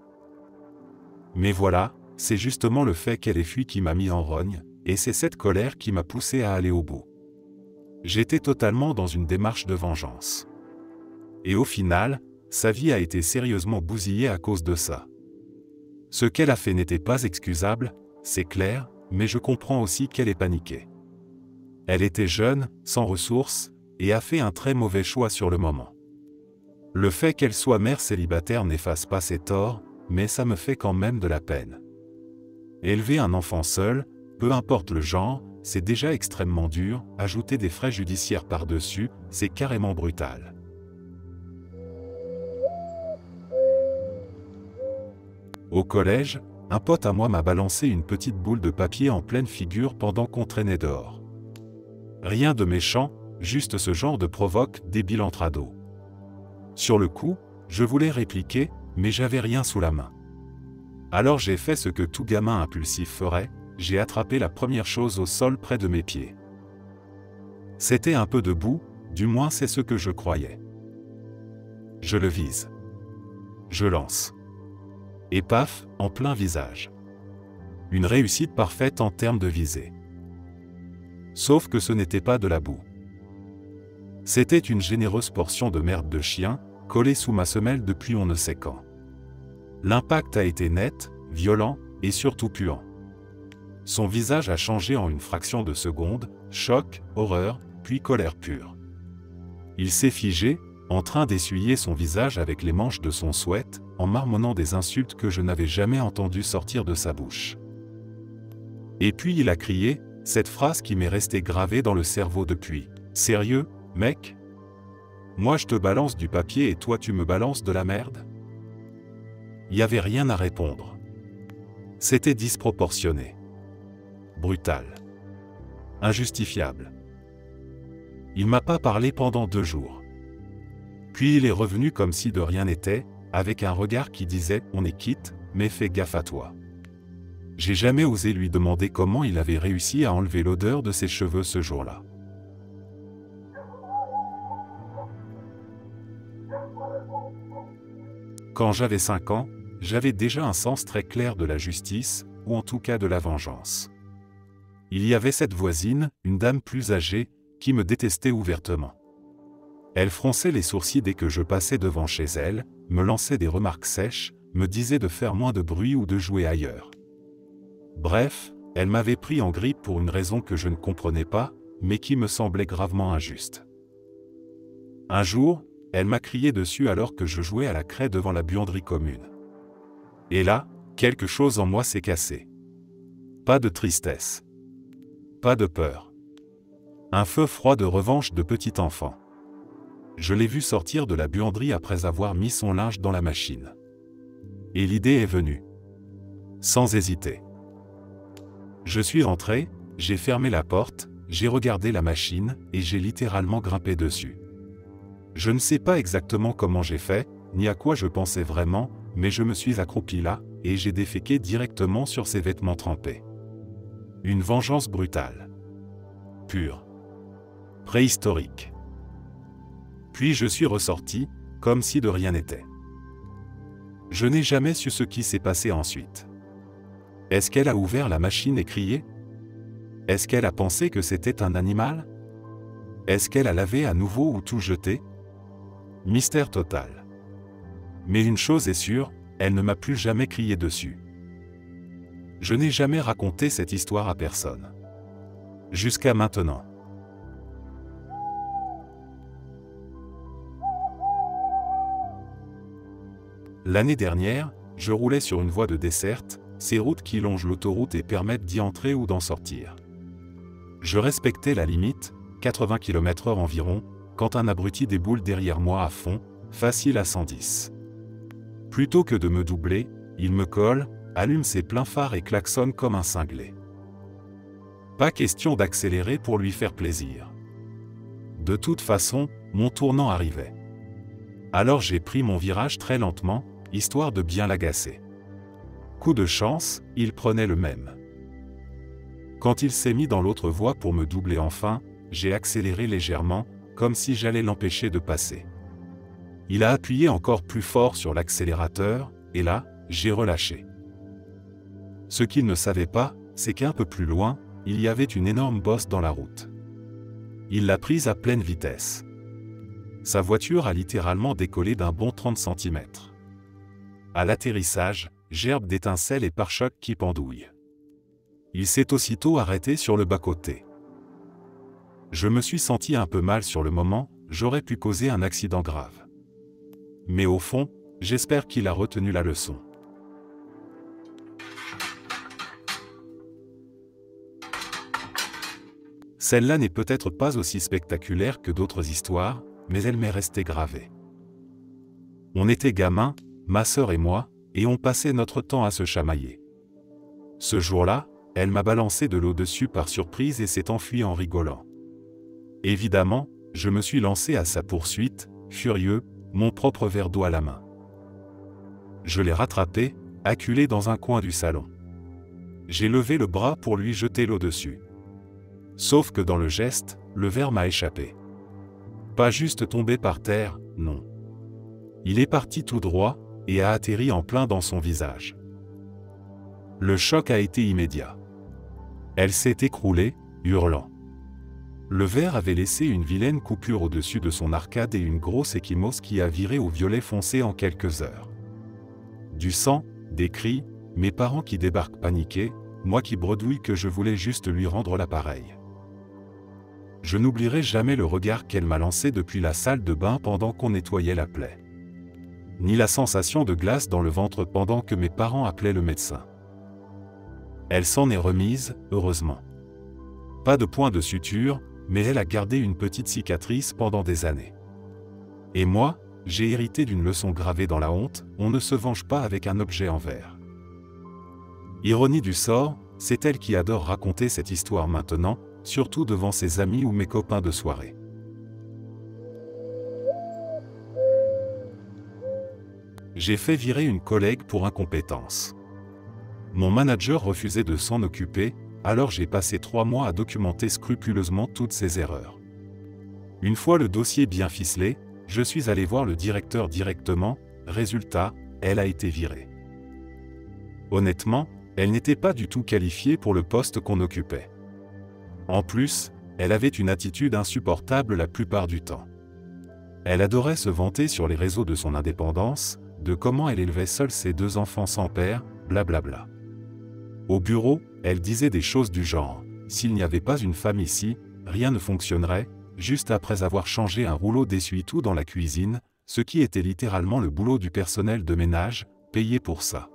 Mais voilà, c'est justement le fait qu'elle ait fui qui m'a mis en rogne, et c'est cette colère qui m'a poussé à aller au bout. J'étais totalement dans une démarche de vengeance. Et au final, sa vie a été sérieusement bousillée à cause de ça. Ce qu'elle a fait n'était pas excusable, c'est clair, mais je comprends aussi qu'elle est paniquée. Elle était jeune, sans ressources, et a fait un très mauvais choix sur le moment. Le fait qu'elle soit mère célibataire n'efface pas ses torts, mais ça me fait quand même de la peine. Élever un enfant seul, peu importe le genre, c'est déjà extrêmement dur, ajouter des frais judiciaires par-dessus, c'est carrément brutal. Au collège, un pote à moi m'a balancé une petite boule de papier en pleine figure pendant qu'on traînait dehors. Rien de méchant, juste ce genre de provoque débile entre ados. Sur le coup, je voulais répliquer, mais j'avais rien sous la main. Alors j'ai fait ce que tout gamin impulsif ferait, j'ai attrapé la première chose au sol près de mes pieds. C'était un peu de boue, du moins c'est ce que je croyais. Je le vise. Je lance. Et paf, en plein visage. Une réussite parfaite en termes de visée. Sauf que ce n'était pas de la boue. C'était une généreuse portion de merde de chien, collée sous ma semelle depuis on ne sait quand. L'impact a été net, violent, et surtout puant. Son visage a changé en une fraction de seconde, choc, horreur, puis colère pure. Il s'est figé, en train d'essuyer son visage avec les manches de son sweat, en marmonnant des insultes que je n'avais jamais entendues sortir de sa bouche. Et puis il a crié, cette phrase qui m'est restée gravée dans le cerveau depuis. « Sérieux, mec ? Moi je te balance du papier et toi tu me balances de la merde ?» Il n'y avait rien à répondre. C'était disproportionné. Brutal. Injustifiable. Il m'a pas parlé pendant 2 jours. Puis il est revenu comme si de rien n'était, avec un regard qui disait « On est quitte, mais fais gaffe à toi ». J'ai jamais osé lui demander comment il avait réussi à enlever l'odeur de ses cheveux ce jour-là. Quand j'avais 5 ans, j'avais déjà un sens très clair de la justice, ou en tout cas de la vengeance. Il y avait cette voisine, une dame plus âgée, qui me détestait ouvertement. Elle fronçait les sourcils dès que je passais devant chez elle, me lançait des remarques sèches, me disait de faire moins de bruit ou de jouer ailleurs. Bref, elle m'avait pris en grippe pour une raison que je ne comprenais pas, mais qui me semblait gravement injuste. Un jour, elle m'a crié dessus alors que je jouais à la craie devant la buanderie commune. Et là, quelque chose en moi s'est cassé. Pas de tristesse. Pas de peur. Un feu froid de revanche de petit enfant. Je l'ai vu sortir de la buanderie après avoir mis son linge dans la machine. Et l'idée est venue. Sans hésiter. Je suis rentré, j'ai fermé la porte, j'ai regardé la machine, et j'ai littéralement grimpé dessus. Je ne sais pas exactement comment j'ai fait, ni à quoi je pensais vraiment, mais je me suis accroupi là, et j'ai déféqué directement sur ses vêtements trempés. Une vengeance brutale. Pure. Préhistorique. Puis je suis ressorti, comme si de rien n'était. Je n'ai jamais su ce qui s'est passé ensuite. Est-ce qu'elle a ouvert la machine et crié? Est-ce qu'elle a pensé que c'était un animal? Est-ce qu'elle a lavé à nouveau ou tout jeté? Mystère total. Mais une chose est sûre, elle ne m'a plus jamais crié dessus. Je n'ai jamais raconté cette histoire à personne. Jusqu'à maintenant. L'année dernière, je roulais sur une voie de desserte, ces routes qui longent l'autoroute et permettent d'y entrer ou d'en sortir. Je respectais la limite, 80 km/h environ, quand un abruti déboule derrière moi à fond, facile à 110. Plutôt que de me doubler, il me colle, allume ses pleins phares et klaxonne comme un cinglé. Pas question d'accélérer pour lui faire plaisir. De toute façon, mon tournant arrivait. Alors j'ai pris mon virage très lentement, histoire de bien l'agacer. Coup de chance, il prenait le même. Quand il s'est mis dans l'autre voie pour me doubler enfin, j'ai accéléré légèrement, comme si j'allais l'empêcher de passer. Il a appuyé encore plus fort sur l'accélérateur, et là, j'ai relâché. Ce qu'il ne savait pas, c'est qu'un peu plus loin, il y avait une énorme bosse dans la route. Il l'a prise à pleine vitesse. Sa voiture a littéralement décollé d'un bon 30 cm. À l'atterrissage, gerbe d'étincelles et pare-chocs qui pendouillent. Il s'est aussitôt arrêté sur le bas-côté. Je me suis senti un peu mal sur le moment, j'aurais pu causer un accident grave. Mais au fond, j'espère qu'il a retenu la leçon. Celle-là n'est peut-être pas aussi spectaculaire que d'autres histoires, mais elle m'est restée gravée. On était gamins, ma sœur et moi, et on passait notre temps à se chamailler. Ce jour-là, elle m'a balancé de l'eau dessus par surprise et s'est enfuie en rigolant. Évidemment, je me suis lancé à sa poursuite, furieux, mon propre verre d'eau à la main. Je l'ai rattrapé, acculé dans un coin du salon. J'ai levé le bras pour lui jeter l'eau dessus. Sauf que dans le geste, le verre m'a échappé. Pas juste tombé par terre, non. Il est parti tout droit, et a atterri en plein dans son visage. Le choc a été immédiat. Elle s'est écroulée, hurlant. Le verre avait laissé une vilaine coupure au-dessus de son arcade et une grosse échymose qui a viré au violet foncé en quelques heures. Du sang, des cris, mes parents qui débarquent paniqués, moi qui bredouille que je voulais juste lui rendre l'appareil. Je n'oublierai jamais le regard qu'elle m'a lancé depuis la salle de bain pendant qu'on nettoyait la plaie. Ni la sensation de glace dans le ventre pendant que mes parents appelaient le médecin. Elle s'en est remise, heureusement. Pas de point de suture, mais elle a gardé une petite cicatrice pendant des années. Et moi, j'ai hérité d'une leçon gravée dans la honte, on ne se venge pas avec un objet en verre. Ironie du sort, c'est elle qui adore raconter cette histoire maintenant, surtout devant ses amis ou mes copains de soirée. J'ai fait virer une collègue pour incompétence. Mon manager refusait de s'en occuper, alors j'ai passé 3 mois à documenter scrupuleusement toutes ses erreurs. Une fois le dossier bien ficelé, je suis allé voir le directeur directement, résultat, elle a été virée. Honnêtement, elle n'était pas du tout qualifiée pour le poste qu'on occupait. En plus, elle avait une attitude insupportable la plupart du temps. Elle adorait se vanter sur les réseaux de son indépendance, de comment elle élevait seule ses 2 enfants sans père, blablabla. Au bureau, elle disait des choses du genre « S'il n'y avait pas une femme ici, rien ne fonctionnerait », juste après avoir changé un rouleau d'essuie-tout dans la cuisine, ce qui était littéralement le boulot du personnel de ménage, payé pour ça.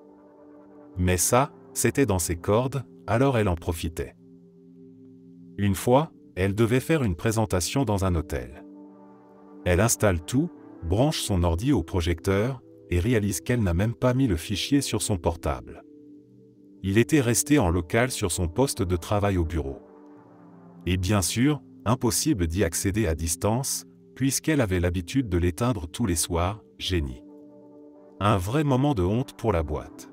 Mais ça, c'était dans ses cordes, alors elle en profitait. Une fois, elle devait faire une présentation dans un hôtel. Elle installe tout, branche son ordi au projecteur, et réalise qu'elle n'a même pas mis le fichier sur son portable. Il était resté en local sur son poste de travail au bureau. Et bien sûr, impossible d'y accéder à distance, puisqu'elle avait l'habitude de l'éteindre tous les soirs, génie. Un vrai moment de honte pour la boîte.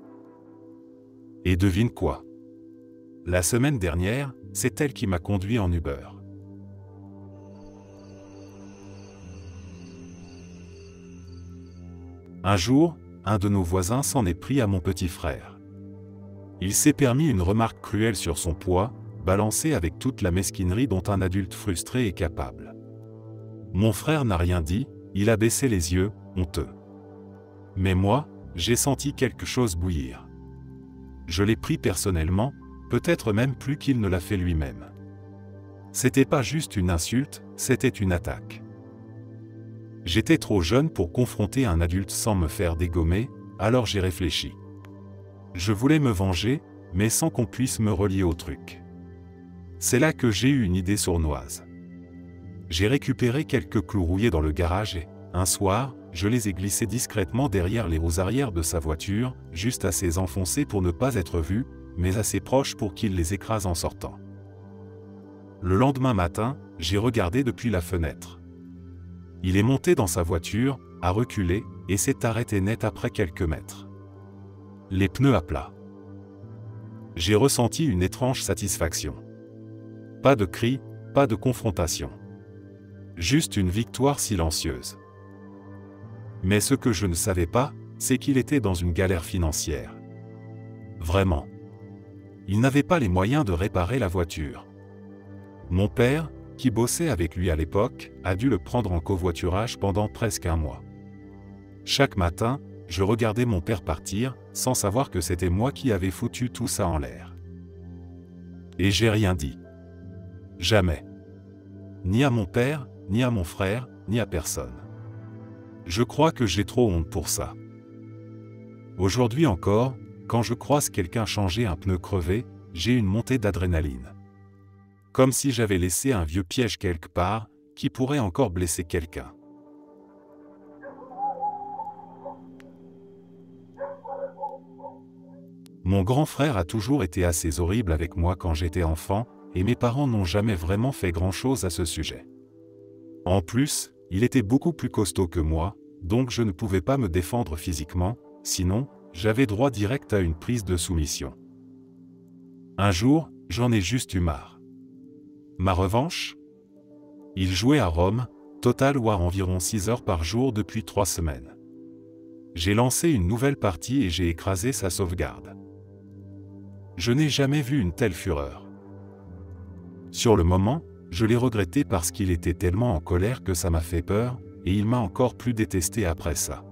Et devine quoi? La semaine dernière, c'est elle qui m'a conduit en Uber. Un jour, un de nos voisins s'en est pris à mon petit frère. Il s'est permis une remarque cruelle sur son poids, balancée avec toute la mesquinerie dont un adulte frustré est capable. Mon frère n'a rien dit, il a baissé les yeux, honteux. Mais moi, j'ai senti quelque chose bouillir. Je l'ai pris personnellement, peut-être même plus qu'il ne l'a fait lui-même. C'était pas juste une insulte, c'était une attaque. J'étais trop jeune pour confronter un adulte sans me faire dégommer, alors j'ai réfléchi. Je voulais me venger, mais sans qu'on puisse me relier au truc. C'est là que j'ai eu une idée sournoise. J'ai récupéré quelques clous rouillés dans le garage et, un soir, je les ai glissés discrètement derrière les roues arrière de sa voiture, juste assez enfoncés pour ne pas être vus, mais assez proches pour qu'il les écrase en sortant. Le lendemain matin, j'ai regardé depuis la fenêtre. Il est monté dans sa voiture, a reculé, et s'est arrêté net après quelques mètres. Les pneus à plat. J'ai ressenti une étrange satisfaction. Pas de cris, pas de confrontation. Juste une victoire silencieuse. Mais ce que je ne savais pas, c'est qu'il était dans une galère financière. Vraiment. Il n'avait pas les moyens de réparer la voiture. Mon père, qui bossait avec lui à l'époque, a dû le prendre en covoiturage pendant presque un mois. Chaque matin, je regardais mon père partir, sans savoir que c'était moi qui avais foutu tout ça en l'air. Et j'ai rien dit. Jamais. Ni à mon père, ni à mon frère, ni à personne. Je crois que j'ai trop honte pour ça. Aujourd'hui encore, quand je croise quelqu'un changer un pneu crevé, j'ai une montée d'adrénaline. Comme si j'avais laissé un vieux piège quelque part, qui pourrait encore blesser quelqu'un. Mon grand frère a toujours été assez horrible avec moi quand j'étais enfant, et mes parents n'ont jamais vraiment fait grand-chose à ce sujet. En plus, il était beaucoup plus costaud que moi, donc je ne pouvais pas me défendre physiquement, sinon, j'avais droit direct à une prise de soumission. Un jour, j'en ai juste eu marre. Ma revanche? Il jouait à Rome, Total War environ 6 heures par jour depuis 3 semaines. J'ai lancé une nouvelle partie et j'ai écrasé sa sauvegarde. Je n'ai jamais vu une telle fureur. Sur le moment, je l'ai regretté parce qu'il était tellement en colère que ça m'a fait peur, et il m'a encore plus détesté après ça.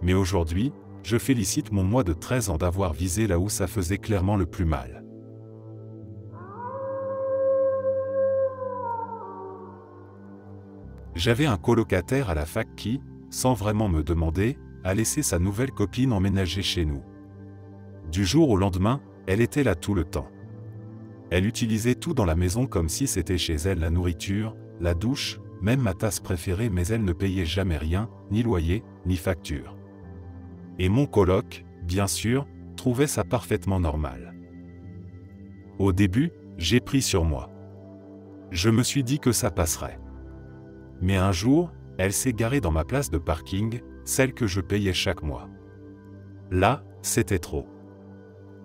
Mais aujourd'hui, je félicite mon moi de 13 ans d'avoir visé là où ça faisait clairement le plus mal. J'avais un colocataire à la fac qui, sans vraiment me demander, a laissé sa nouvelle copine emménager chez nous. Du jour au lendemain, elle était là tout le temps. Elle utilisait tout dans la maison comme si c'était chez elle, la nourriture, la douche, même ma tasse préférée, mais elle ne payait jamais rien, ni loyer, ni facture. Et mon coloc, bien sûr, trouvait ça parfaitement normal. Au début, j'ai pris sur moi. Je me suis dit que ça passerait. Mais un jour, elle s'est garée dans ma place de parking, celle que je payais chaque mois. Là, c'était trop.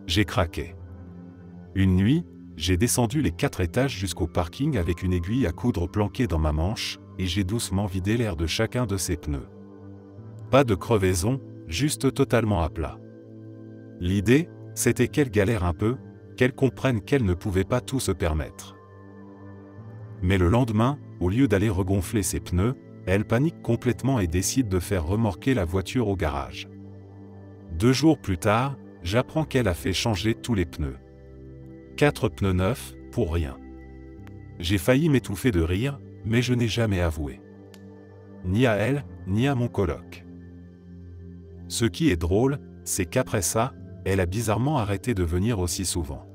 J'ai craqué. Une nuit, j'ai descendu les 4 étages jusqu'au parking avec une aiguille à coudre planquée dans ma manche, et j'ai doucement vidé l'air de chacun de ses pneus. Pas de crevaison, juste totalement à plat. L'idée, c'était qu'elle galère un peu, qu'elle comprenne qu'elle ne pouvait pas tout se permettre. Mais le lendemain, au lieu d'aller regonfler ses pneus, elle panique complètement et décide de faire remorquer la voiture au garage. 2 jours plus tard, j'apprends qu'elle a fait changer tous les pneus. 4 pneus neufs, pour rien. J'ai failli m'étouffer de rire, mais je n'ai jamais avoué. Ni à elle, ni à mon coloc. Ce qui est drôle, c'est qu'après ça, elle a bizarrement arrêté de venir aussi souvent.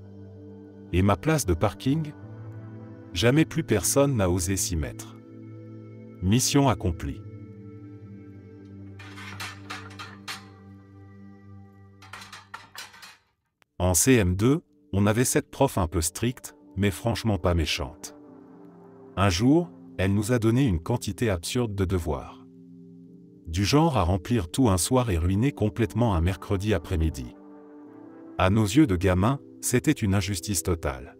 Et ma place de parking? Jamais plus personne n'a osé s'y mettre. Mission accomplie. En CM2, on avait cette prof un peu stricte, mais franchement pas méchante. Un jour, elle nous a donné une quantité absurde de devoirs. Du genre à remplir tout un soir et ruiner complètement un mercredi après-midi. À nos yeux de gamins, c'était une injustice totale.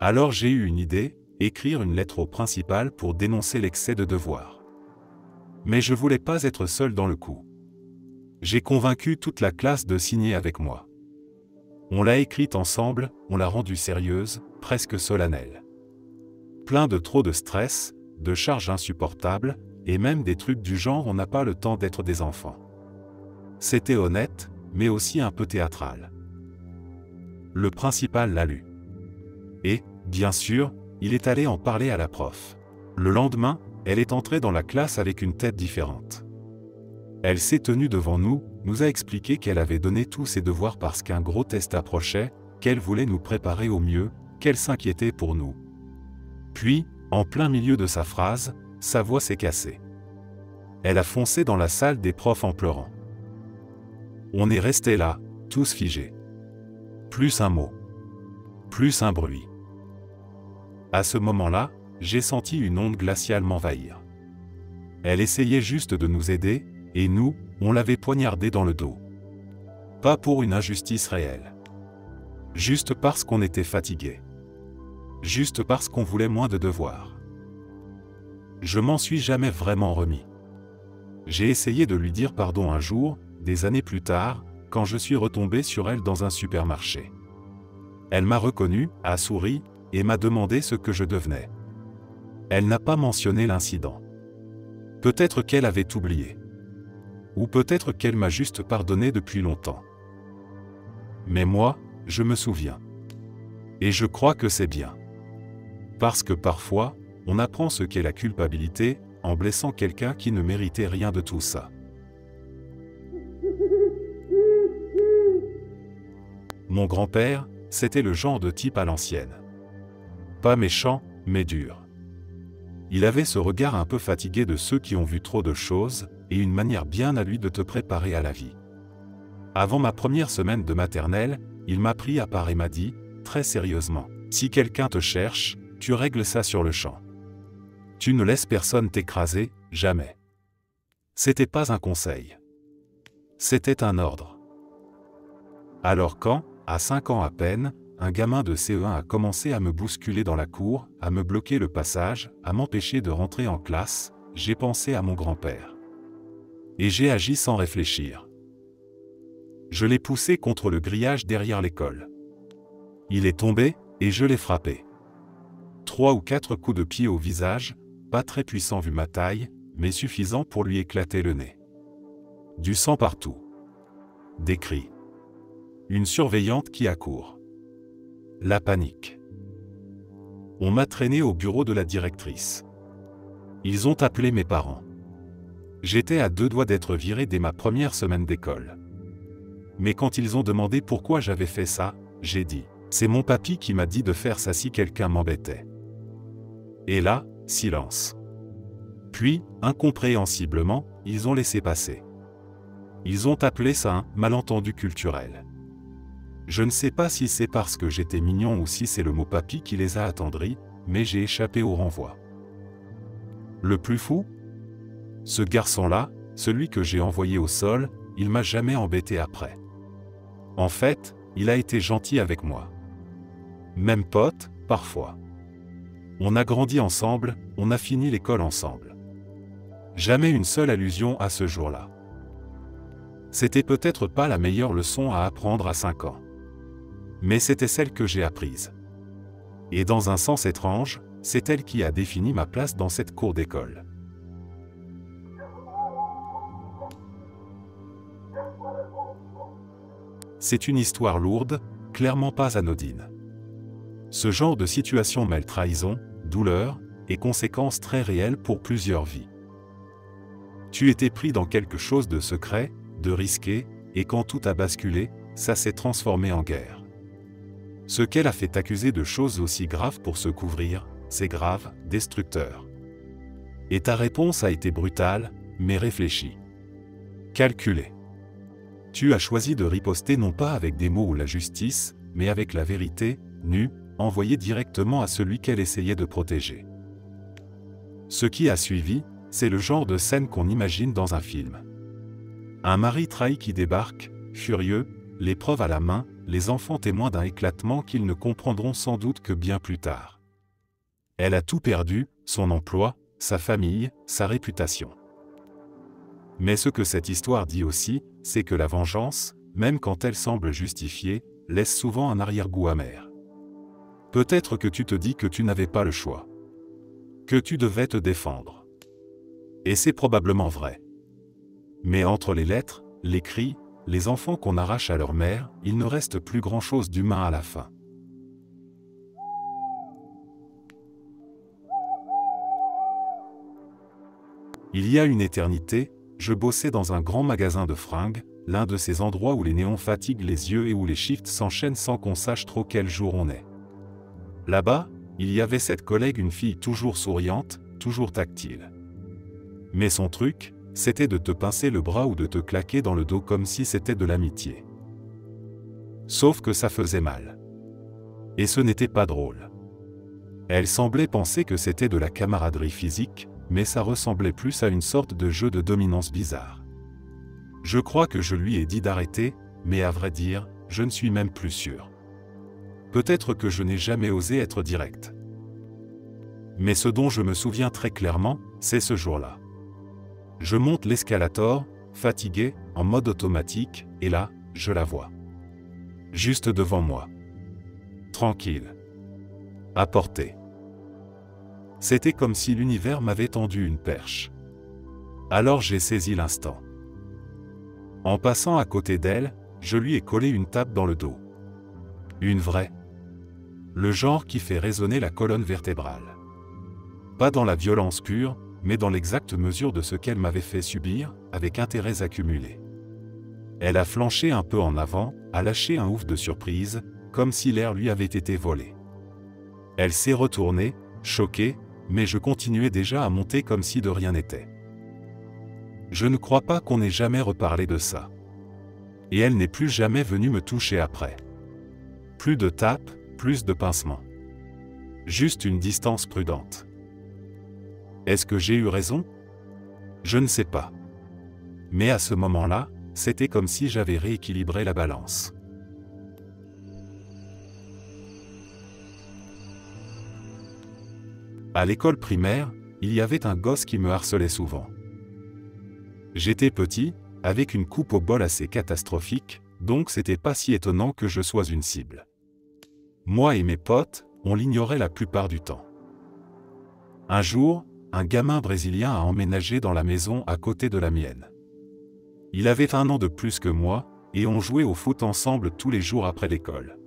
Alors j'ai eu une idée, écrire une lettre au principal pour dénoncer l'excès de devoirs. Mais je voulais pas être seul dans le coup. J'ai convaincu toute la classe de signer avec moi. On l'a écrite ensemble, on l'a rendue sérieuse, presque solennelle. Plein de trop de stress, de charges insupportables, et même des trucs du genre on n'a pas le temps d'être des enfants. C'était honnête, mais aussi un peu théâtral. Le principal l'a lu. Et, bien sûr, il est allé en parler à la prof. Le lendemain, elle est entrée dans la classe avec une tête différente. Elle s'est tenue devant nous, nous a expliqué qu'elle avait donné tous ses devoirs parce qu'un gros test approchait, qu'elle voulait nous préparer au mieux, qu'elle s'inquiétait pour nous. Puis, en plein milieu de sa phrase, sa voix s'est cassée. Elle a foncé dans la salle des profs en pleurant. On est restés là, tous figés. Plus un mot. Plus un bruit. À ce moment-là, j'ai senti une onde glaciale m'envahir. Elle essayait juste de nous aider, et nous, on l'avait poignardée dans le dos. Pas pour une injustice réelle. Juste parce qu'on était fatigué. Juste parce qu'on voulait moins de devoirs. Je m'en suis jamais vraiment remis. J'ai essayé de lui dire pardon un jour, des années plus tard, quand je suis retombé sur elle dans un supermarché. Elle m'a reconnu, a souri, et m'a demandé ce que je devenais. Elle n'a pas mentionné l'incident. Peut-être qu'elle avait oublié. Ou peut-être qu'elle m'a juste pardonné depuis longtemps. Mais moi, je me souviens. Et je crois que c'est bien. Parce que parfois, on apprend ce qu'est la culpabilité, en blessant quelqu'un qui ne méritait rien de tout ça. Mon grand-père, c'était le genre de type à l'ancienne. Pas méchant, mais dur. Il avait ce regard un peu fatigué de ceux qui ont vu trop de choses, et une manière bien à lui de te préparer à la vie. Avant ma première semaine de maternelle, il m'a pris à part et m'a dit, très sérieusement, « Si quelqu'un te cherche, tu règles ça sur le champ. Tu ne laisses personne t'écraser, jamais. » C'était pas un conseil. C'était un ordre. Alors quand, à 5 ans à peine, un gamin de CE1 a commencé à me bousculer dans la cour, à me bloquer le passage, à m'empêcher de rentrer en classe, j'ai pensé à mon grand-père. Et j'ai agi sans réfléchir. Je l'ai poussé contre le grillage derrière l'école. Il est tombé, et je l'ai frappé. 3 ou 4 coups de pied au visage, pas très puissants vu ma taille, mais suffisants pour lui éclater le nez. Du sang partout. Des cris. Une surveillante qui accourt. La panique. On m'a traîné au bureau de la directrice. Ils ont appelé mes parents. J'étais à 2 doigts d'être viré dès ma première semaine d'école. Mais quand ils ont demandé pourquoi j'avais fait ça, j'ai dit « C'est mon papy qui m'a dit de faire ça si quelqu'un m'embêtait. » Et là, silence. Puis, incompréhensiblement, ils ont laissé passer. Ils ont appelé ça un malentendu culturel. Je ne sais pas si c'est parce que j'étais mignon ou si c'est le mot papy qui les a attendris, mais j'ai échappé au renvoi. Le plus fou ? Ce garçon-là, celui que j'ai envoyé au sol, il m'a jamais embêté après. En fait, il a été gentil avec moi. Même pote, parfois. On a grandi ensemble, on a fini l'école ensemble. Jamais une seule allusion à ce jour-là. C'était peut-être pas la meilleure leçon à apprendre à 5 ans. Mais c'était celle que j'ai apprise. Et dans un sens étrange, c'est elle qui a défini ma place dans cette cour d'école. C'est une histoire lourde, clairement pas anodine. Ce genre de situation mêle trahison, douleur, et conséquences très réelles pour plusieurs vies. Tu étais pris dans quelque chose de secret, de risqué, et quand tout a basculé, ça s'est transformé en guerre. Ce qu'elle a fait t'accuser de choses aussi graves pour se couvrir, c'est grave, destructeur. Et ta réponse a été brutale, mais réfléchie. Calculée. Tu as choisi de riposter non pas avec des mots ou la justice, mais avec la vérité, nue, envoyée directement à celui qu'elle essayait de protéger. Ce qui a suivi, c'est le genre de scène qu'on imagine dans un film. Un mari trahi qui débarque, furieux, les preuves à la main, les enfants témoins d'un éclatement qu'ils ne comprendront sans doute que bien plus tard. Elle a tout perdu, son emploi, sa famille, sa réputation. Mais ce que cette histoire dit aussi, c'est que la vengeance, même quand elle semble justifiée, laisse souvent un arrière-goût amer. Peut-être que tu te dis que tu n'avais pas le choix. Que tu devais te défendre. Et c'est probablement vrai. Mais entre les lettres, les cris, les enfants qu'on arrache à leur mère, il ne reste plus grand-chose d'humain à la fin. Il y a une éternité, je bossais dans un grand magasin de fringues, l'un de ces endroits où les néons fatiguent les yeux et où les shifts s'enchaînent sans qu'on sache trop quel jour on est. Là-bas, il y avait cette collègue, une fille toujours souriante, toujours tactile. Mais son truc, c'était de te pincer le bras ou de te claquer dans le dos comme si c'était de l'amitié. Sauf que ça faisait mal. Et ce n'était pas drôle. Elle semblait penser que c'était de la camaraderie physique, mais ça ressemblait plus à une sorte de jeu de dominance bizarre. Je crois que je lui ai dit d'arrêter, mais à vrai dire, je ne suis même plus sûr. Peut-être que je n'ai jamais osé être direct. Mais ce dont je me souviens très clairement, c'est ce jour-là. Je monte l'escalator, fatigué, en mode automatique, et là, je la vois. Juste devant moi. Tranquille. À portée. C'était comme si l'univers m'avait tendu une perche. Alors j'ai saisi l'instant. En passant à côté d'elle, je lui ai collé une tape dans le dos. Une vraie. Le genre qui fait résonner la colonne vertébrale. Pas dans la violence pure, mais dans l'exacte mesure de ce qu'elle m'avait fait subir, avec intérêts accumulés. Elle a flanché un peu en avant, a lâché un ouf de surprise, comme si l'air lui avait été volé. Elle s'est retournée, choquée, mais je continuais déjà à monter comme si de rien n'était. Je ne crois pas qu'on ait jamais reparlé de ça. Et elle n'est plus jamais venue me toucher après. Plus de tapes, plus de pincements. Juste une distance prudente. Est-ce que j'ai eu raison? Je ne sais pas. Mais à ce moment-là, c'était comme si j'avais rééquilibré la balance. À l'école primaire, il y avait un gosse qui me harcelait souvent. J'étais petit, avec une coupe au bol assez catastrophique, donc c'était pas si étonnant que je sois une cible. Moi et mes potes, on l'ignorait la plupart du temps. Un jour, un gamin brésilien a emménagé dans la maison à côté de la mienne. Il avait 1 an de plus que moi, et on jouait au foot ensemble tous les jours après l'école.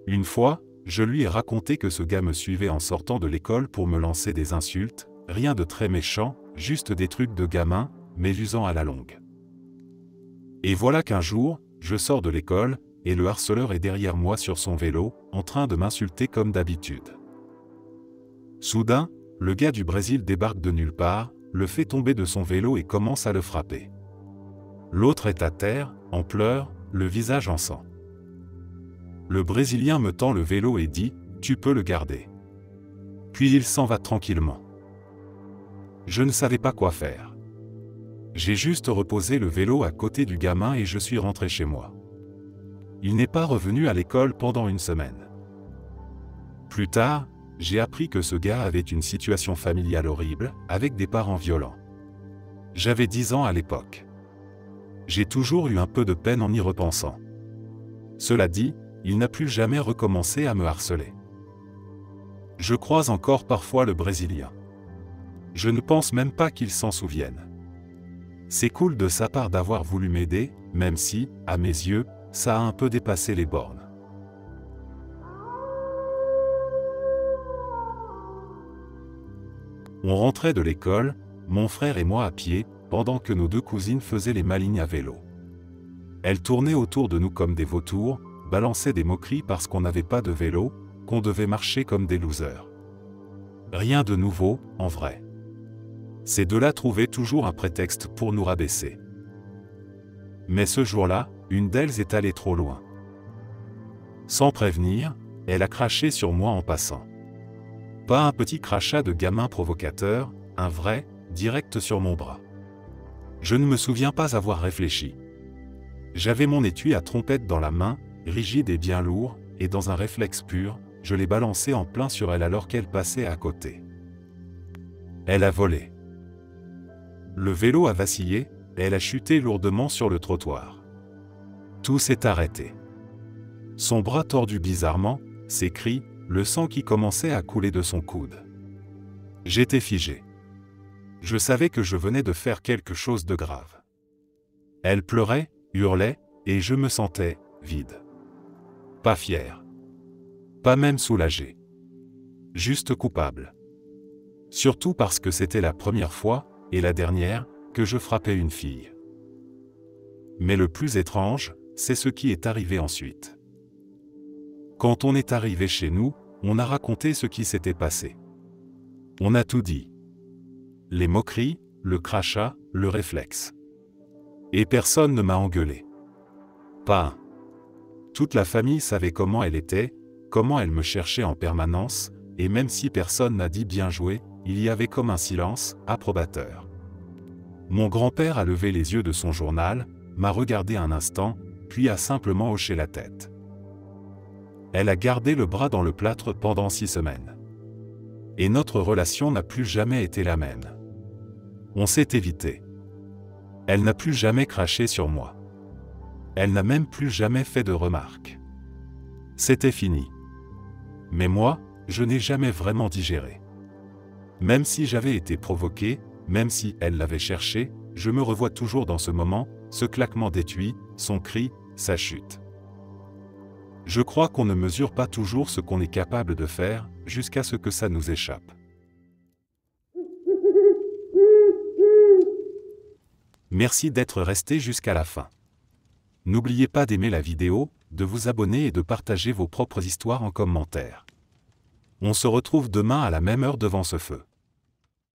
Une fois, je lui ai raconté que ce gars me suivait en sortant de l'école pour me lancer des insultes, rien de très méchant, juste des trucs de gamin, mais usant à la longue. Et voilà qu'un jour, je sors de l'école, et le harceleur est derrière moi sur son vélo, en train de m'insulter comme d'habitude. Soudain, le gars du Brésil débarque de nulle part, le fait tomber de son vélo et commence à le frapper. L'autre est à terre, en pleurs, le visage en sang. Le Brésilien me tend le vélo et dit « Tu peux le garder ». Puis il s'en va tranquillement. Je ne savais pas quoi faire. J'ai juste reposé le vélo à côté du gamin et je suis rentré chez moi. Il n'est pas revenu à l'école pendant 1 semaine. Plus tard, j'ai appris que ce gars avait une situation familiale horrible, avec des parents violents. J'avais 10 ans à l'époque. J'ai toujours eu un peu de peine en y repensant. Cela dit, il n'a plus jamais recommencé à me harceler. Je croise encore parfois le Brésilien. Je ne pense même pas qu'il s'en souvienne. C'est cool de sa part d'avoir voulu m'aider, même si, à mes yeux, ça a un peu dépassé les bornes. On rentrait de l'école, mon frère et moi à pied, pendant que nos 2 cousines faisaient les malignes à vélo. Elles tournaient autour de nous comme des vautours, balançaient des moqueries parce qu'on n'avait pas de vélo, qu'on devait marcher comme des losers. Rien de nouveau, en vrai. Ces deux-là trouvaient toujours un prétexte pour nous rabaisser. Mais ce jour-là, une d'elles est allée trop loin. Sans prévenir, elle a craché sur moi en passant. Pas un petit crachat de gamin provocateur, un vrai, direct sur mon bras. Je ne me souviens pas avoir réfléchi. J'avais mon étui à trompette dans la main, rigide et bien lourd, et dans un réflexe pur, je l'ai balancé en plein sur elle alors qu'elle passait à côté. Elle a volé. Le vélo a vacillé, Elle a chuté lourdement sur le trottoir. Tout s'est arrêté. Son bras tordu bizarrement, ses cris, le sang qui commençait à couler de son coude. J'étais figé. Je savais que je venais de faire quelque chose de grave. Elle pleurait, hurlait, et je me sentais vide. Pas fier. Pas même soulagé. Juste coupable. Surtout parce que c'était la première fois, et la dernière, que je frappais une fille. Mais le plus étrange, c'est ce qui est arrivé ensuite. Quand on est arrivé chez nous, on a raconté ce qui s'était passé. On a tout dit. Les moqueries, le crachat, le réflexe. Et personne ne m'a engueulé. Pas un. Toute la famille savait comment elle était, comment elle me cherchait en permanence, et même si personne n'a dit bien joué, il y avait comme un silence approbateur. Mon grand-père a levé les yeux de son journal, m'a regardé un instant, puis a simplement hoché la tête. Elle a gardé le bras dans le plâtre pendant 6 semaines. Et notre relation n'a plus jamais été la même. On s'est évité. Elle n'a plus jamais craché sur moi. Elle n'a même plus jamais fait de remarques. C'était fini. Mais moi, je n'ai jamais vraiment digéré. Même si j'avais été provoqué, même si elle l'avait cherché, je me revois toujours dans ce moment, ce claquement d'étui, son cri, sa chute. Je crois qu'on ne mesure pas toujours ce qu'on est capable de faire, jusqu'à ce que ça nous échappe. Merci d'être resté jusqu'à la fin. N'oubliez pas d'aimer la vidéo, de vous abonner et de partager vos propres histoires en commentaire. On se retrouve demain à la même heure devant ce feu.